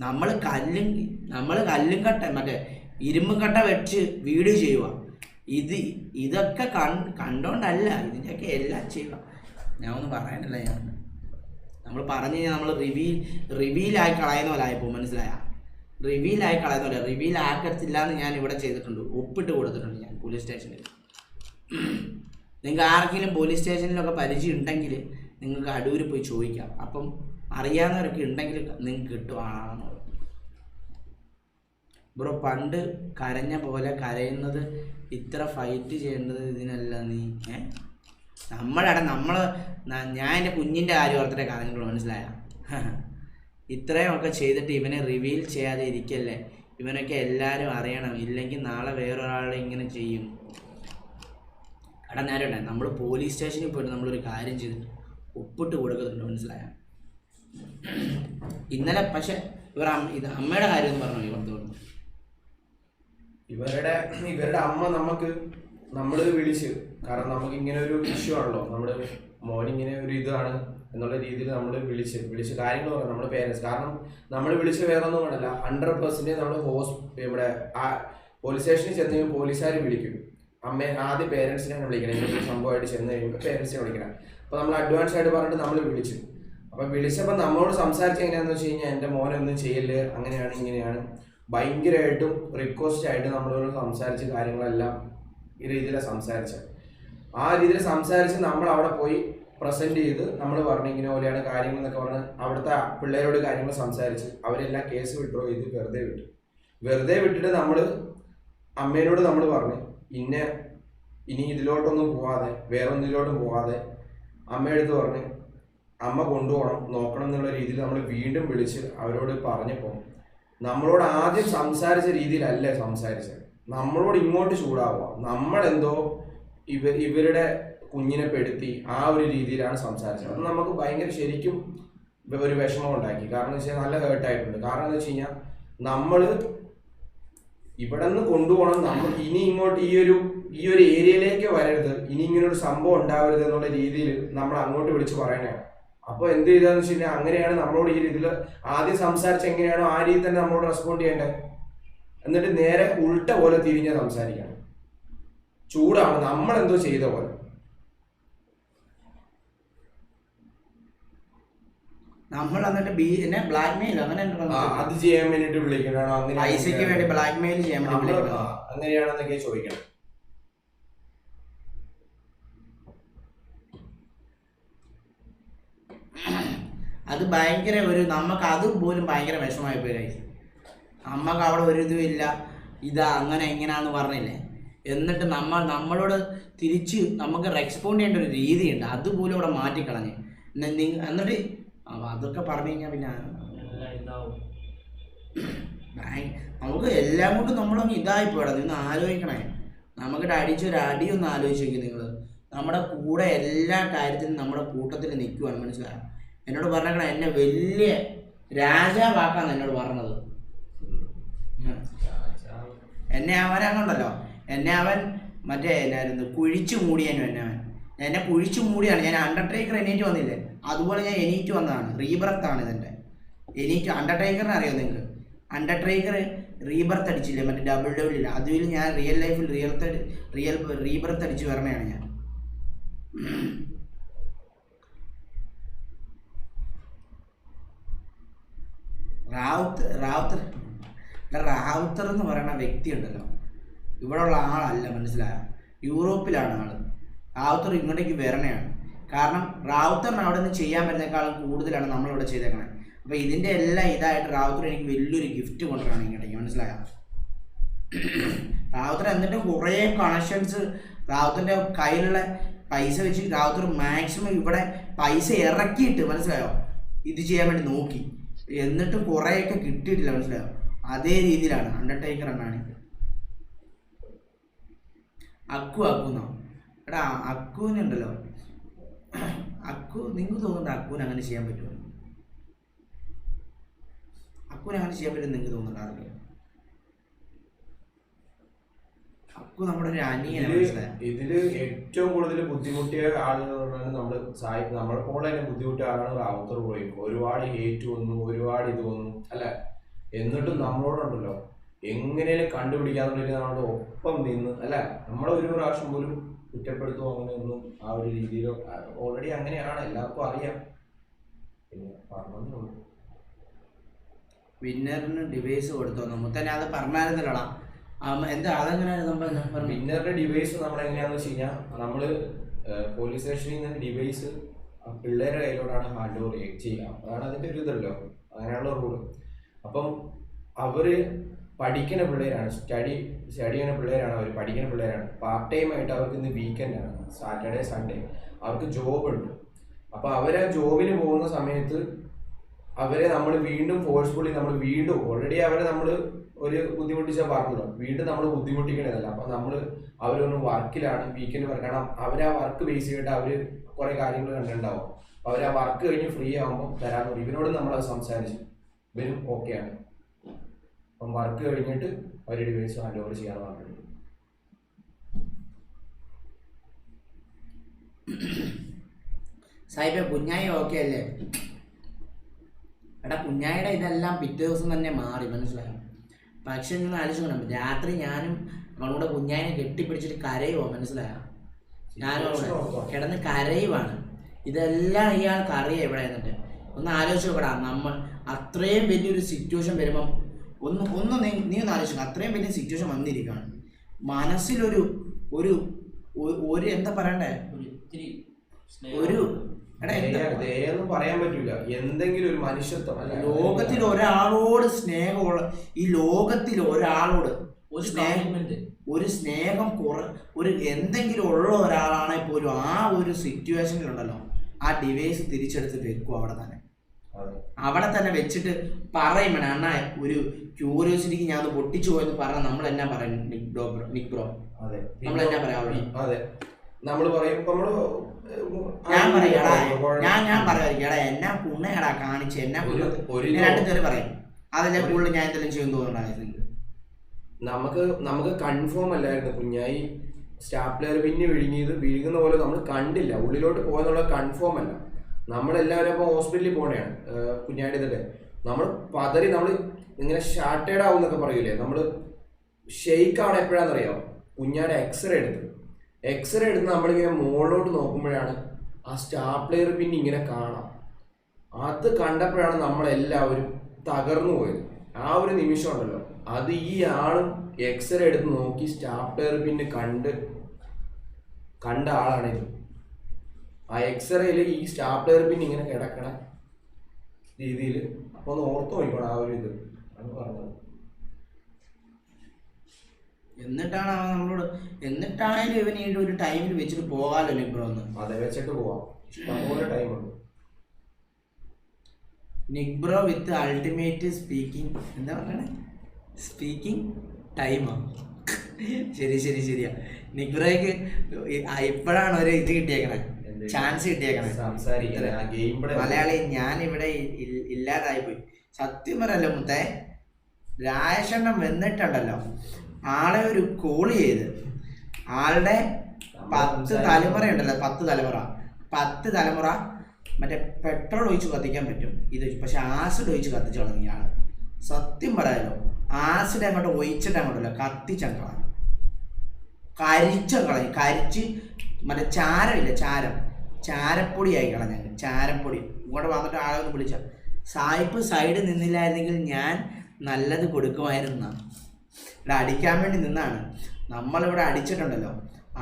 നമ്മൾ കല്ലും കട്ട മറ്റേ ഇരുമ്പും കട്ട വെച്ച് വീഡിയോ ചെയ്യുക. ഇതൊക്കെ കണ്ടോണ്ടല്ല, ഇതിൻ്റെയൊക്കെ എല്ലാം ചെയ്യുക. ഞാൻ ഒന്നും പറയാനല്ല, നമ്മൾ പറഞ്ഞു കഴിഞ്ഞാൽ നമ്മൾ റിവീലായി കളയുന്ന പോലെ ആയിപ്പോൾ, മനസ്സിലായ? റിവീൽ ആക്കത്തില്ല എന്ന് ഞാൻ ഇവിടെ ചെയ്തിട്ടുണ്ട്, ഒപ്പിട്ട് കൊടുത്തിട്ടുണ്ട് ഞാൻ പോലീസ് സ്റ്റേഷനിൽ. നിങ്ങൾക്ക് ആർക്കെങ്കിലും പോലീസ് സ്റ്റേഷനിലൊക്കെ പരിചയം ഉണ്ടെങ്കിൽ നിങ്ങൾക്ക് അടൂർ പോയി ചോദിക്കാം. അപ്പം അറിയാവുന്നവരൊക്കെ ഉണ്ടെങ്കിൽ നിങ്ങൾക്ക് കിട്ടും ആണെന്നുള്ളത്. ബ്രോ, പണ്ട് കരഞ്ഞ പോലെ കരയുന്നത്, ഇത്ര ഫൈറ്റ് ചെയ്യേണ്ടത് ഇതിനല്ല നീ. ഞാൻ എൻ്റെ കുഞ്ഞിൻ്റെ കാര്യം ഓർത്തിട്ട് കരഞ്ഞുള്ളൂ, മനസ്സിലായ? ഇത്രയുമൊക്കെ ചെയ്തിട്ട് ഇവനെ റിവീൽ ചെയ്യാതെ ഇരിക്കല്ലേ. ഇവനൊക്കെ എല്ലാവരും അറിയണം, ഇല്ലെങ്കിൽ നാളെ വേറൊരാളെ ഇങ്ങനെ ചെയ്യും. നേരട്ടെ, നമ്മൾ പോലീസ് സ്റ്റേഷനിൽ പോയിട്ട് നമ്മളൊരു കാര്യം ചെയ്തിട്ട് ഒപ്പിട്ട് കൊടുക്കുന്നുണ്ട്, മനസ്സിലായ? ഇന്നലെ പക്ഷെ ഇത് അമ്മയുടെ കാര്യം എന്ന് പറഞ്ഞു. ഇവരുടെ അമ്മ നമ്മൾ വിളിച്ച്, കാരണം നമുക്ക് ഇങ്ങനെ ഒരു ഇഷ്യൂ ആണല്ലോ, നമ്മുടെ മോനിങ്ങനെ ഒരു ഇതാണ് എന്നുള്ള രീതിയിൽ നമ്മൾ വിളിച്ച് കാര്യങ്ങൾ പറയാം നമ്മുടെ പേരൻസ്. കാരണം നമ്മൾ വിളിച്ച് വേറെ ഒന്നും വേണമല്ല, 100% നമ്മൾ ഇവിടെ പോലീസ് സ്റ്റേഷനിൽ ചെന്ന് കഴിയുമ്പോൾ പോലീസുകാർ വിളിക്കും. ആദ്യം പേരൻസിനെയാണ് വിളിക്കണം. ഇങ്ങനെ സംഭവമായിട്ട് ചെന്ന് കഴിയുമ്പോൾ പേരൻസിനെ വിളിക്കണം. അപ്പോൾ നമ്മൾ അഡ്വാൻസ് ആയിട്ട് പറഞ്ഞിട്ട് നമ്മൾ വിളിച്ചു. അപ്പോൾ വിളിച്ചപ്പോൾ നമ്മളോട് സംസാരിച്ച് എങ്ങനെയാണെന്ന് വെച്ച് കഴിഞ്ഞാൽ, എൻ്റെ മോനെ ഒന്നും ചെയ്യല്, അങ്ങനെയാണ് ഇങ്ങനെയാണ്, ഭയങ്കരമായിട്ടും റിക്വസ്റ്റ് ആയിട്ട് നമ്മളോട് സംസാരിച്ച് കാര്യങ്ങളെല്ലാം ഈ രീതിയിലാണ് സംസാരിച്ചത്. ആ രീതിയിൽ സംസാരിച്ച് നമ്മൾ അവിടെ പോയി പ്രസൻറ്റ് ചെയ്ത് നമ്മൾ പറഞ്ഞു ഇങ്ങനെ പോലെയാണ് കാര്യങ്ങൾ എന്നൊക്കെ പറഞ്ഞ് അവിടുത്തെ പിള്ളേരോട് കാര്യങ്ങൾ സംസാരിച്ച് അവരെല്ലാം കേസ് വിഡ്രോ ചെയ്ത് വെറുതെ വിട്ടിട്ട് നമ്മൾ അമ്മേനോട് നമ്മൾ പറഞ്ഞു ഇനി ഇതിലോട്ടൊന്നും പോവാതെ വേറെ ഒന്നിലോട്ടും പോവാതെ അമ്മയെടുത്ത് പറഞ്ഞ് അമ്മ കൊണ്ടുപോകണം നോക്കണം എന്നുള്ള രീതിയിൽ നമ്മൾ വീണ്ടും വിളിച്ച് അവരോട് പറഞ്ഞപ്പോൾ നമ്മളോട് ആദ്യം സംസാരിച്ച രീതിയിലല്ലേ സംസാരിച്ചത്. നമ്മളോട് ഇങ്ങോട്ട് ചൂടാവുക, നമ്മളെന്തോ ഇവരുടെ കുഞ്ഞിനെ പെടുത്തി ആ ഒരു രീതിയിലാണ് സംസാരിച്ചത്. അത് നമുക്ക് ഭയങ്കര ശരിക്കും ഒരു വിഷമം ഉണ്ടാക്കി. കാരണം എന്ന് വെച്ചാൽ നല്ല ഹേർട്ടായിട്ടുണ്ട്. കാരണം എന്ന് വെച്ച് കഴിഞ്ഞാൽ നമ്മൾ ഇവിടെ നിന്ന് കൊണ്ടുപോകണം, നമ്മൾ ഇനി ഇങ്ങോട്ട് ഈ ഒരു ഏരിയയിലേക്ക് വരരുത്, ഇനി ഇങ്ങനൊരു സംഭവം ഉണ്ടാവരുത് എന്നുള്ള രീതിയിൽ നമ്മൾ അങ്ങോട്ട് വിളിച്ച് പറയണതാണ്. അപ്പോൾ എന്ത് ചെയ്താന്ന് വെച്ച് കഴിഞ്ഞാൽ അങ്ങനെയാണ് നമ്മളോട് ഈ രീതിയിൽ ആദ്യം സംസാരിച്ച് എങ്ങനെയാണോ ആ രീതി തന്നെ നമ്മളോട് റെസ്പോണ്ട് ചെയ്യേണ്ടത്. എന്നിട്ട് നേരെ ഉൾട്ട പോലെ തിരിഞ്ഞ് സംസാരിക്കണം. ചൂടാണ്, നമ്മളെന്തോ ചെയ്ത പോലെ. നമ്മൾ എന്നിട്ട് എന്നെ ബ്ലാക്ക് മെയിൽ അങ്ങനെ അത് ചെയ്യാൻ വേണ്ടിട്ട് വിളിക്കണോ, അങ്ങനെ പൈസക്ക് വേണ്ടി ബ്ലാക്ക് മെയിൽ ചെയ്യാൻ വേണ്ടി അങ്ങനെയാണെന്നൊക്കെ ചോദിക്കണം. അത് ഭയങ്കര നമുക്ക് അതുപോലും ഭയങ്കര വിഷമമായി പോയി കഴിച്ചു. നമുക്ക് അവിടെ ഒരു ഇതും ഇല്ല, ഇതാ അങ്ങനെ എങ്ങനെയാന്ന് പറഞ്ഞില്ലേ. എന്നിട്ട് നമ്മളോട് തിരിച്ച് നമുക്ക് റെസ്പോണ്ട് ചെയ്യേണ്ട ഒരു രീതിയുണ്ട്, അതുപോലും അവിടെ മാറ്റിക്കളഞ്ഞ്. എന്നിട്ട് അതൊക്കെ പറഞ്ഞു കഴിഞ്ഞാൽ പിന്നെ നമുക്ക് എല്ലാം കൊണ്ടും നമ്മളൊന്ന് ഇതായിപ്പോടാ. നിന്ന് ആലോചിക്കണേ, നമുക്കിട്ട് അടിച്ചൊരു അടിയൊന്ന് ആലോചിച്ച് നോക്കി നിങ്ങൾ. നമ്മുടെ കൂടെ എല്ലാ കാര്യത്തിലും നമ്മുടെ കൂട്ടത്തിൽ നിൽക്കുവാണ്, മനസ്സിലായോ? എന്നോട് പറഞ്ഞേക്കണ എന്നെ വലിയ രാജാവാക്കാന്ന് എന്നോട് പറഞ്ഞത്. എന്നെ അവനങ്ങുണ്ടല്ലോ, എന്നെ അവൻ മറ്റേ എന്നായിരുന്നു കുഴിച്ചു മൂടിയാനും എന്നെ കുഴിച്ചു മൂടിയാണ്. ഞാൻ അണ്ടർടേക്കർ എണീറ്റ് വന്നില്ലേ, അതുപോലെ ഞാൻ എണീറ്റ് വന്നതാണ്. റീബർത്താണ് ഇതെൻ്റെ എണീറ്റ്. അണ്ടർടേക്കറിനെ അറിയാം നിങ്ങൾക്ക്? അണ്ടർടേക്കർ റീബർത്ത് അടിച്ചില്ലേ, മറ്റേ WWE അതിൽ ഞാൻ റിയൽ ലൈഫിൽ റീബർത്ത് അടിച്ച് വരണയാണ് ഞാൻ. റാവുത്തർ എന്ന് പറയുന്ന വ്യക്തി ഉണ്ടല്ലോ, ഇവിടെ ഉള്ള ആളല്ല, മനസ്സിലായോ? യൂറോപ്പിലാണ് ആള്. റാവുത്തർ ഇങ്ങോട്ടേക്ക് വരണയാണ്. കാരണം റാവുത്തറിന് അവിടെ നിന്ന് ചെയ്യാൻ പറ്റുന്നേക്കാളും കൂടുതലാണ് നമ്മളിവിടെ ചെയ്തേക്കണേ. അപ്പോൾ ഇതിൻ്റെ എല്ലാം ഇതായിട്ട് റാവുത്തർ എനിക്ക് വലിയൊരു ഗിഫ്റ്റ് കൊണ്ടുവരണം ഇങ്ങോട്ടേക്ക്, മനസ്സിലായോ? റാവുത്തർ എന്നിട്ട് കുറേ കണക്ഷൻസ് റാവുത്തറിൻ്റെ കയ്യിലുള്ള പൈസ വെച്ച് റാവുത്തർ മാക്സിമം ഇവിടെ പൈസ ഇറക്കിയിട്ട്, മനസ്സിലായോ, ഇത് ചെയ്യാൻ വേണ്ടി നോക്കി. എന്നിട്ട് കുറേയൊക്കെ കിട്ടിയിട്ടില്ല, മനസ്സിലായോ? അതേ രീതിയിലാണ് അണ്ടർടേക്കർ എന്നാണ്. അക്കുന്നോ എടാ, അക്കുവിനുണ്ടല്ലോ, നിങ്ങൾക്ക് തോന്നുന്നുണ്ട് അക്കുവിന് അങ്ങനെ ചെയ്യാൻ പറ്റുമോ? അക്കുവിന് അങ്ങനെ ചെയ്യാൻ പറ്റും നിങ്ങൾക്ക് തോന്നുന്നുണ്ട്? ആർക്കും അക്കു നമ്മുടെ ഒരു അനിയനാണ്. ഇതില് ഏറ്റവും കൂടുതൽ ബുദ്ധിമുട്ടിയ ആളുകൾ നമ്മളെ പോലെ തന്നെ ബുദ്ധിമുട്ടിയ ആളാണ് റാവുത്തർ പോയി. ഒരുപാട് ഹേറ്റ് വന്നു, ഒരുപാട് ഇത് വന്നു അല്ല, എന്നിട്ടും നമ്മളോടുണ്ടല്ലോ എങ്ങനെയും കണ്ടുപിടിക്കാന്നുണ്ടെങ്കിൽ നമ്മുടെ ഒപ്പം നിന്ന് അല്ല, നമ്മളെ ഒരു പ്രാവശ്യം പോലും കുറ്റപ്പെടുത്തുമോ അങ്ങനെയൊന്നും ആ ഒരു രീതിയിൽ ഓൾറെഡി അങ്ങനെയാണ്, എല്ലാവർക്കും അറിയാം. പിന്നെ പറഞ്ഞോളൂ, വിന്നറിന് ഡിവൈസ് കൊടുത്തോ? നമുക്ക് തന്നെ അത് പറഞ്ഞായിരുന്നല്ലോടാ. എന്താ അതെങ്ങനെയായിരുന്നു? വിന്നറിന്റെ ഡിവൈസ് നമ്മളെങ്ങനെയാന്ന് വെച്ച് കഴിഞ്ഞാൽ നമ്മള് പോലീസ് സ്റ്റേഷനിൽ നിന്ന് ഡിവൈസ് പിള്ളേരുടെ കയ്യിലോട്ടാണ് ഹാൻഡ് ഓവർ ചെയ്യുക. അതാണ് അതിന്റെ ഒരു ഇതല്ലോ, അങ്ങനെയുള്ള റൂള്. അപ്പം അവര് പഠിക്കുന്ന പിള്ളേരാണ്, സ്റ്റഡി ചെയ്യുന്ന പിള്ളേരാണ്, അവർ പഠിക്കുന്ന പിള്ളേരാണ്. പാർട്ട് ടൈം ആയിട്ട് അവർക്ക് ഇന്ന് വീക്കെൻഡാണ്, സാറ്റർഡേ സൺഡേ അവർക്ക് ജോബ് ഉണ്ട്. അപ്പോൾ അവരെ ജോബിന് പോകുന്ന സമയത്ത് അവരെ നമ്മൾ വീണ്ടും ഫോഴ്സ്ഫുള്ളി ഓൾറെഡി അവരെ നമ്മൾ ഒരു ബുദ്ധിമുട്ടിച്ചാൽ പറഞ്ഞല്ലോ, വീണ്ടും നമ്മൾ ബുദ്ധിമുട്ടിക്കണതല്ല. അപ്പം അവരൊന്ന് വർക്കിലാണ്, വീക്കെൻഡ് വർക്ക്. കാരണം അവർ ആ വർക്ക് ബേസ് ചെയ്തിട്ട് അവർ കുറേ കാര്യങ്ങൾ കണ്ടിട്ടുണ്ടാവും. അപ്പോൾ അവർ ആ വർക്ക് കഴിഞ്ഞ് ഫ്രീ ആകുമ്പോൾ തരാമെന്ന് പറയും. ഇവരോട് നമ്മളത് സംസാരിച്ചു, ഇവരും ഓക്കെയാണ്. അപ്പം വർക്ക് കഴിഞ്ഞിട്ട് അവർ ഡിവൈസ് ഹാൻഡ് ഓവർ ചെയ്യാൻ പറഞ്ഞിട്ടുണ്ട്. സാഹിബേ, കുഞ്ഞായി ഓക്കെ അല്ലേ? എടാ, കുഞ്ഞായിയുടെ ഇതെല്ലാം പിറ്റേ ദിവസം തന്നെ മാറി, മനസ്സിലായോ? പക്ഷെ നിങ്ങൾ ആലോചിക്കണം, രാത്രി ഞാനും അവളോട് കുഞ്ഞായിനെ കെട്ടിപ്പിടിച്ചിട്ട് കരയുമോ, മനസ്സിലായോ? ഞാനും കിടന്ന് കരയുവാണ്. ഇതെല്ലാം ഇയാൾക്ക് അറിയാം ഇവിടെ എന്നിട്ട്. ഒന്ന് ആലോചിച്ച് നോക്കടാ, നമ്മൾ അത്രയും വലിയൊരു സിറ്റുവേഷൻ വരുമ്പം നീ ഒന്ന് ആലോചിക്കണം. അത്രയും വലിയ സിറ്റുവേഷൻ വന്നിരിക്കുകയാണ്, മനസ്സിലൊരു ഒരു ഒരു എന്താ പറയണ്ടേ, ഒരു പറയാൻ പറ്റൂല, എന്തെങ്കിലും ഒരു മനുഷ്യത്വം. ലോകത്തിൽ ഒരാളോട് സ്നേഹമുള്ള, ഈ ലോകത്തിൽ ഒരാളോട് ഒരു സ്നേഹം ഒരു എന്തെങ്കിലും ഉള്ള ഒരാളാണെങ്കിൽ പോലും ആ ഒരു സിറ്റുവേഷനിലുണ്ടല്ലോ ആ ഡിവൈസ് തിരിച്ചെടുത്ത് വെക്കും അവിടെ തന്നെ. അതെ. അവിടെ തന്നെ വെച്ചിട്ട് പറയും വേണം അണ്ണാ ഒരു ക്യൂരിയോസിറ്റിക്ക് ഞാൻ ഒന്ന് പൊട്ടിച്ചു പോയെന്ന് പറഞ്ഞാൽ നമ്മൾ എന്നാ പറയും നിക് ബ്രോ അതെ, നമ്മൾ എന്നാ പറയാ അവിടെ? അതെ, നമ്മള് പറയും ഞാൻ പറയാടാ ഞാൻ പറയായിരിക്കും എടാ എന്നാ പുണ്ണയടാ കാണിച്ച് എന്നാ രണ്ടു പേര് പറയും അതല്ലേ കൂടുതൽ ഞാൻ എന്തെങ്കിലും ചെയ്യും തോന്നുന്നുണ്ടായിരുന്നു. നമുക്ക് കൺഫേം അല്ലായിരുന്നു കുഞ്ഞായി സ്റ്റാപ്ലർ പിന്നെ വിഴുങ്ങുന്ന പോലെ നമ്മൾ കണ്ടില്ല, ഉള്ളിലോട്ട് പോയെന്നുള്ള കൺഫേം അല്ല. നമ്മളെല്ലാവരും അപ്പോൾ ഹോസ്പിറ്റലിൽ പോകണയാണ് കുഞ്ഞായിട്ട് ഇതിൻ്റെ. നമ്മൾ പതറി നമ്മൾ ഇങ്ങനെ ഷാർട്ടേഡ് ആവും എന്നൊക്കെ പറയൂലേ, നമ്മൾ ഷെയ്ക്ക് ആണ് എപ്പോഴാണെന്നറിയാമോ? കുഞ്ഞാടെ എക്സ്റേ എടുത്ത് നമ്മളിങ്ങനെ മുകളിലോട്ട് നോക്കുമ്പോഴാണ് ആ സ്റ്റാപ്ലെയർ പിന്നെ ഇങ്ങനെ കാണാം. അത് കണ്ടപ്പോഴാണ് നമ്മളെല്ലാവരും തകർന്നു പോയത്. ആ ഒരു നിമിഷം ഉണ്ടല്ലോ, അത് ഈ ആളും എക്സ്റേ എടുത്ത് നോക്കി സ്റ്റാപ്ലെയർ പിന്നെ കണ്ട ആളാണിത്. ആ എക്സ്റേയിൽ ഈ സ്റ്റാപ്ലെയർ പിന്നെ ഇങ്ങനെ കിടക്കണ രീതിയിൽ അപ്പൊ ഒന്ന് ഓർത്ത് നോക്കണം. ആ ഒരു ഇത് ആണ് പറഞ്ഞത്. എന്നിട്ടാണ് അവൻ നമ്മളോട് എന്നിട്ടാണെങ്കിലും ഇവൻ ഈ ഒരു ടൈമിൽ വെച്ചിട്ട് പോകാമല്ലോ നിബ്രോ ഒന്ന്. അതെ, വെച്ചിട്ട് പോവാം, ഇഷ്ടംപോലെ ടൈമുണ്ട്. നിബ്രോ വിത്ത് അൾട്ടിമേറ്റ് സ്പീക്കിംഗ് എന്താ പറയണേ, സ്പീക്കിംഗ് ടൈമാ. ശരിയാ. നിബ്രോയ്ക്ക് ഇപ്പോഴാണ് ഒരു ഇത് കിട്ടിയേക്കണേ, ചാൻസ് കിട്ടിയേക്കണേ മലയാളി. ഞാനിവിടെ ഇല്ലാതായിപ്പോയി സത്യം പറയല്ലോ മുത്തേ. രാജേഷണ്ണം വന്നിട്ടുണ്ടല്ലോ, ആളെ ഒരു കോൾ ചെയ്ത് ആളുടെ 10 തലമുറ ഉണ്ടല്ലോ, 10 തലമുറ മറ്റേ പെട്രോൾ ഒഴിച്ച് കത്തിക്കാൻ പറ്റും ഇത്, പക്ഷെ ആസിഡ് ഒഴിച്ച് കത്തിച്ചു കളഞ്ഞ ആള്. സത്യം പറയാലോ, ആസിഡ് അങ്ങോട്ട് ഒഴിച്ചിട്ട് അങ്ങോട്ടല്ലോ കത്തിച്ചങ്ങളാണ്, കരിച്ച് മറ്റേ ചാരമില്ല ചാരപ്പൊടിയായി കളഞ്ഞ ചാരപ്പൊടി. ഇങ്ങോട്ട് വന്നിട്ട് ആളെ ഒന്ന് വിളിച്ച സായിപ്പ് സൈഡ് നിന്നില്ലായിരുന്നെങ്കിൽ ഞാൻ നല്ലത് കൊടുക്കുമായിരുന്നു. ഇവിടെ അടിക്കാൻ വേണ്ടി നിന്നാണ്. നമ്മളിവിടെ അടിച്ചിട്ടുണ്ടല്ലോ,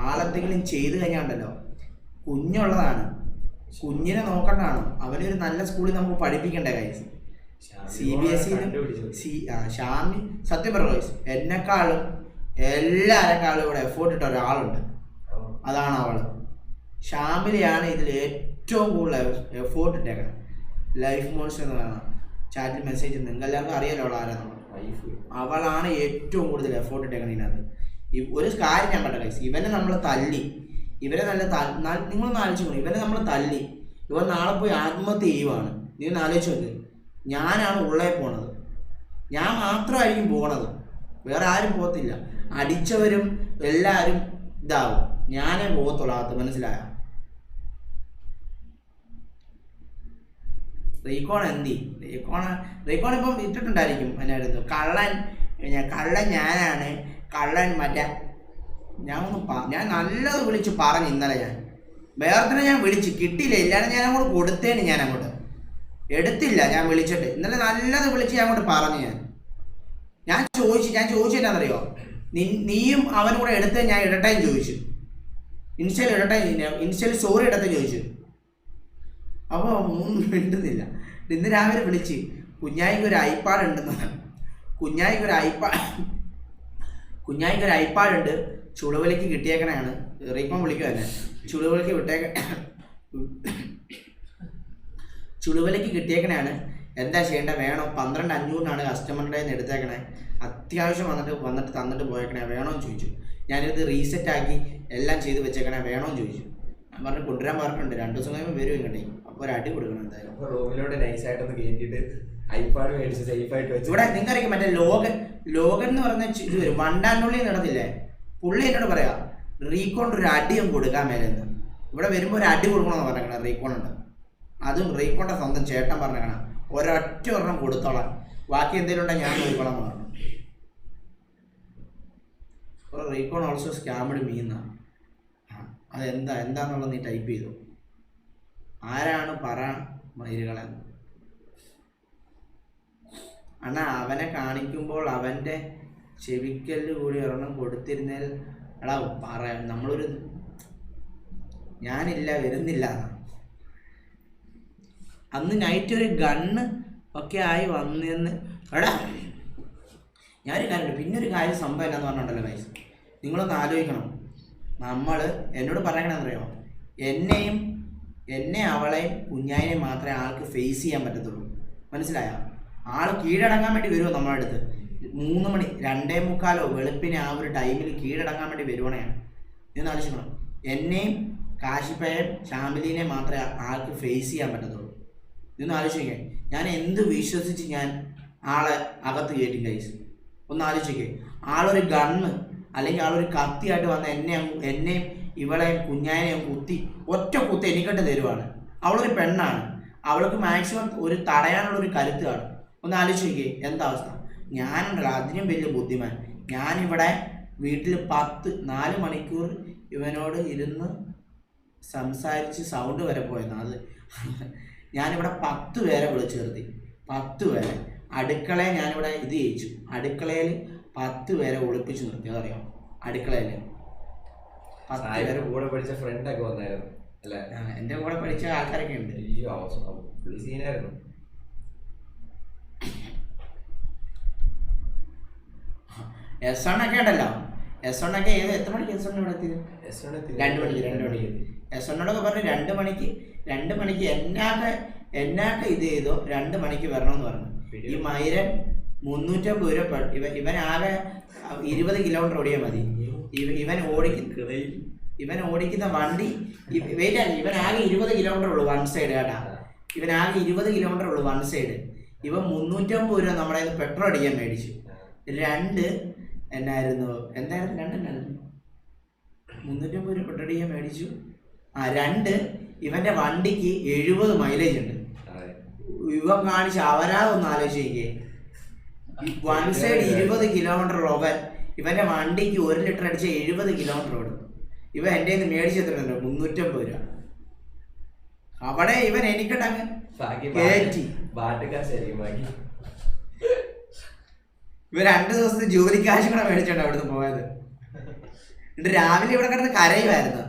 ആളെന്തെങ്കിലും ചെയ്ത് കഴിഞ്ഞാണ്ടല്ലോ കുഞ്ഞുള്ളതാണ്, കുഞ്ഞിനെ നോക്കണ്ടാണോ? അവനൊരു നല്ല സ്കൂളിൽ നമുക്ക് പഠിപ്പിക്കണ്ടേ കൈസ്. CBSE ഷാമി സത്യം പറയുക എന്നെക്കാളും എല്ലാരെക്കാളും ഇവിടെ എഫേർട്ട് ഇട്ട ഒരാളുണ്ട്, അതാണ് അവള്. ഷാമിലിയാണ് ഇതിൽ ഏറ്റവും കൂടുതൽ എഫേർട്ട് ഇട്ടേക്കണം. ലൈഫ് മോൺസ്റ്റർ എന്ന് പറയുന്ന ചാറ്റിൽ മെസ്സേജ് നിങ്ങൾക്ക് എല്ലാവർക്കും അറിയാലോ അവൾ ആരാണ്. അവളാണ് ഏറ്റവും കൂടുതൽ എഫേർട്ട് ഇട്ടേക്കണം ഇതിനകത്ത്. ഒരു കാര്യം ഞാൻ കണ്ട കൈസ്, ഇവനെ നമ്മൾ തല്ലി, ഇവരെ നിങ്ങളൊന്ന് ആലോചിക്കണം, ഇവനെ നമ്മൾ തല്ലി, ഇവൻ നാളെ പോയി ആത്മഹത്യ ചെയ്യുവാണ്. നീ ഒന്ന് ആലോചിച്ച് നോക്ക്. ഞാനാണ് ഉള്ളേ പോണത്, ഞാൻ മാത്രമായിരിക്കും പോണത്, വേറെ ആരും പോകത്തില്ല. അടിച്ചവരും എല്ലാവരും ഇതാവും, ഞാനേ പോകത്തുള്ളൂ അകത്ത്. മനസ്സിലായ? റീക്കോൺ ഇപ്പം ഇട്ടിട്ടുണ്ടായിരിക്കും അതിനകത്ത്. കള്ളൻ ഞാനാണ്, കള്ളൻ മറ്റേ ഞാൻ നല്ലത് വിളിച്ച് പറഞ്ഞു ഇന്നലെ. ഞാൻ വേറെ ഞാൻ വിളിച്ച് കിട്ടിയില്ല, ഇല്ലാതെ ഞാൻ അങ്ങോട്ട് കൊടുത്തേന്, ഞാൻ അങ്ങോട്ട് എടുത്തില്ല. ഞാൻ വിളിച്ചിട്ട് ഇന്നലെ നല്ലത് വിളിച്ച് ഞാൻ അങ്ങോട്ട് പറഞ്ഞു. ഞാൻ ചോദിച്ചു എന്നാന്നറിയോ, നീയും അവനും കൂടെ എടുത്തേ ഞാൻ ഇടട്ടേന്ന് ചോദിച്ചു. ഇൻസ്റ്റയിൽ സ്റ്റോറി ഇടത്തെ ചോദിച്ചു. അപ്പോൾ ഒന്നും മിണ്ടുന്നില്ല. ഇന്ന് രാവിലെ വിളിച്ച് കുഞ്ഞായിക്ക് ഒരു ഐപാഡ് ഉണ്ടെന്ന്. കുഞ്ഞായിക്ക് ഒരു ഐപാഡ് ഉണ്ട്, ചുളുവലിക്ക് കിട്ടിയേക്കണയാണ്. റീക്കോൺ വിളിക്കുക തന്നെ, ചുളുവലിക്ക് കിട്ടിയേക്കണയാണ്. എന്താ ചെയ്യേണ്ട, വേണോ? 12,500 കസ്റ്റമറുടെ നിന്ന് എടുത്തേക്കണേ, അത്യാവശ്യം വന്നിട്ട് തന്നിട്ട് പോയേക്കണേ, വേണോന്ന് ചോദിച്ചു. ഞാനിത് റീസെറ്റ് ആക്കി എല്ലാം ചെയ്ത് വെച്ചേക്കണേ, വേണോന്ന് ചോദിച്ചു. ഞാൻ പറഞ്ഞു കൊണ്ടുവരാൻ പറഞ്ഞിട്ടുണ്ട്, 2 ദിവസം കഴിയുമ്പോൾ വരും ഇങ്ങോട്ടേ. അപ്പോൾ ഒരു അടി കൊടുക്കണം എന്തായാലും. റൂമിലോട്ട് നൈസായിട്ടൊന്ന് കയറ്റിയിട്ട് ഐപാഡ് മേടിച്ച് സേഫായിട്ട് വെച്ചു. ഇവിടെ നിങ്ങൾക്കറിയാം മറ്റേ ലോകൻ എന്ന് പറഞ്ഞ ഇത് വരും, വണ്ടാനുള്ളിൽ നടന്നില്ലേ, പുള്ളി എന്നോട് പറയാ റീക്കോണ്ട് ഒരു അടിയും കൊടുക്കാൻ മേലെന്ന്. ഇവിടെ വരുമ്പോൾ ഒരു അടി കൊടുക്കണമെന്ന് പറഞ്ഞേക്കണം. റീക്കോണുണ്ട്, അതും റീക്കോണിന്റെ സ്വന്തം ചേട്ടൻ പറഞ്ഞേക്കണം, ഒരൊറ്റ ഒരെണ്ണം കൊടുത്തോളാം, ബാക്കി എന്തെങ്കിലും ഉണ്ടെങ്കിൽ ഞാൻ നോക്കിക്കോളാം എന്ന് പറഞ്ഞു. Recon also സ്കാമഡ് മീന്ന. എന്താന്നുള്ളത് നീ ടൈപ്പ് ചെയ്തു. ആരാണ് പറ മയിലുകളെ അണ്ണാ, അവനെ കാണിക്കുമ്പോൾ അവൻ്റെ ചെവിക്കല്ല് കൂടി ഒരെണ്ണം കൊടുത്തിരുന്നേൽ എടാ പറയാം. നമ്മളൊരു ഞാനില്ല വരുന്നില്ല. അന്ന് നൈറ്റ് ഒരു ഗണ്ണ് ഒക്കെ ആയി വന്നെന്ന് എടാ. ഞാനൊരു കാര്യമുണ്ട്, പിന്നെ ഒരു കാര്യം സംഭവം എന്നാന്ന് പറഞ്ഞിട്ടുണ്ടല്ലോ ഗൈസ്, നിങ്ങളൊന്ന് ആലോചിക്കണം. നമ്മൾ എന്നോട് പറയണമെന്നറിയോ, എന്നെയും എന്നെ അവളെയും കുഞ്ഞായിനെയും മാത്രമേ ആൾക്ക് ഫേസ് ചെയ്യാൻ പറ്റത്തുള്ളൂ. മനസ്സിലായോ? ആൾ കീഴടങ്ങാൻ വേണ്ടി വരുമോ നമ്മുടെ അടുത്ത്? 3 മണി 2:45 വെളുപ്പിന് ആ ഒരു ടൈമിൽ കീഴടങ്ങാൻ വേണ്ടി വരുവാണെയാണ്. ഇതൊന്ന് ആലോചിക്കണം. എന്നെയും കാശിപ്പയും ഷാമിലിനെയും മാത്രമേ ആൾക്ക് ഫേസ് ചെയ്യാൻ പറ്റത്തുള്ളൂ. ഇതൊന്ന് ആലോചിക്കേ. ഞാൻ എന്ത് വിശ്വസിച്ച് ഞാൻ ആളെ അകത്ത് കയറ്റി ഗൈസ്? ഒന്ന് ആലോചിക്കേ. ആളൊരു ഗണ്ണ് അല്ലെങ്കിൽ ആളൊരു കത്തിയായിട്ട് വന്ന് എന്നെയും ഇവളെയും കുഞ്ഞാനെയും ഒറ്റ കുത്തി എനിക്കിട്ട് തരുവാണ്. അവളൊരു പെണ്ണാണ്, അവൾക്ക് മാക്സിമം ഒരു തടയാനുള്ളൊരു കരുത്ത് കാണും. ഒന്ന് ആലോചിക്കേ എന്താ അവസ്ഥ. ഞാനുണ്ടല്ലോ അതിനും വലിയ ബുദ്ധിമാൻ. ഞാനിവിടെ വീട്ടിൽ 4 മണിക്കൂർ ഇവനോട് ഇരുന്ന് സംസാരിച്ച് സൗണ്ട് വരെ പോയെന്നാ. അത് ഞാനിവിടെ 10 പേരെ വിളിച്ചു നിർത്തി. 10 പേരെ അടുക്കളയെ ഞാനിവിടെ ഇത് ചെയ്യിച്ചു. അടുക്കളയിൽ 10 പേരെ ഒളിപ്പിച്ചു നിർത്തി. അതറിയാം? അടുക്കളയിൽ 10 പേരെ. കൂടെ പഠിച്ച ഫ്രണ്ടൊക്കെ വന്നായിരുന്നു അല്ലേ? എൻ്റെ കൂടെ പഠിച്ച ആൾക്കാരൊക്കെ ഉണ്ട്. സീനായിരുന്നു. S1 ഒക്കെ ഉണ്ടല്ലോ. S1 ഒക്കെ എത്ര മണിക്ക് S1 ഇവിടെ എത്തിയത്? 2 മണിക്ക്. S1 പറഞ്ഞു 2 മണിക്ക് എന്നാക്കെ ഇത് ചെയ്തോ 2 മണിക്ക് വരണമെന്ന് പറഞ്ഞു. ഈ മൈരൻ 350 രൂപ. ഇവനാകെ 20 കിലോമീറ്റർ ഓടിയാൽ മതി. ഇവൻ ഓടിക്കുന്ന വണ്ടി വെയിറ്റ് ആണ്. ഇവനാകെ 20 കിലോമീറ്റർ ഉള്ളൂ വൺ സൈഡ് കേട്ടാ. ഇവനാകെ 20 കിലോമീറ്റർ ഉള്ളൂ വൺ സൈഡ്. ഇവൻ 350 രൂപ നമ്മുടെ പെട്രോൾ അടിക്കാൻ മേടിച്ചു. 2 എന്തായിരുന്നു 350 രൂപ പെട്രോൾ അടിക്കാൻ മേടിച്ചു. 2 ഇവന്റെ വണ്ടിക്ക് 70 മൈലേജ് ഉണ്ട്. ഇവൻ കാണിച്ച് അവരാതൊന്ന് ആലോചിക്കേ. വൺ സൈഡ് 20 കിലോമീറ്റർ ഇവന്റെ വണ്ടിക്ക് 1 ലിറ്റർ അടിച്ച 70 കിലോമീറ്റർ ഓടും. ഇവൻ എൻ്റെ നിന്ന് മേടിച്ചെത്തിട്ടുണ്ട് 350 രൂപ. അവിടെ ഇവൻ എനിക്കിട്ടങ്ങ് കയറ്റി. ഇവ 2 ദിവസത്തെ ജോലിക്കാശ് കൂടെ മേടിച്ചോണ്ട് അവിടുന്ന് പോയത്. എന്നിട്ട് രാവിലെ ഇവിടെ കിടന്ന് കരയുമായിരുന്നു.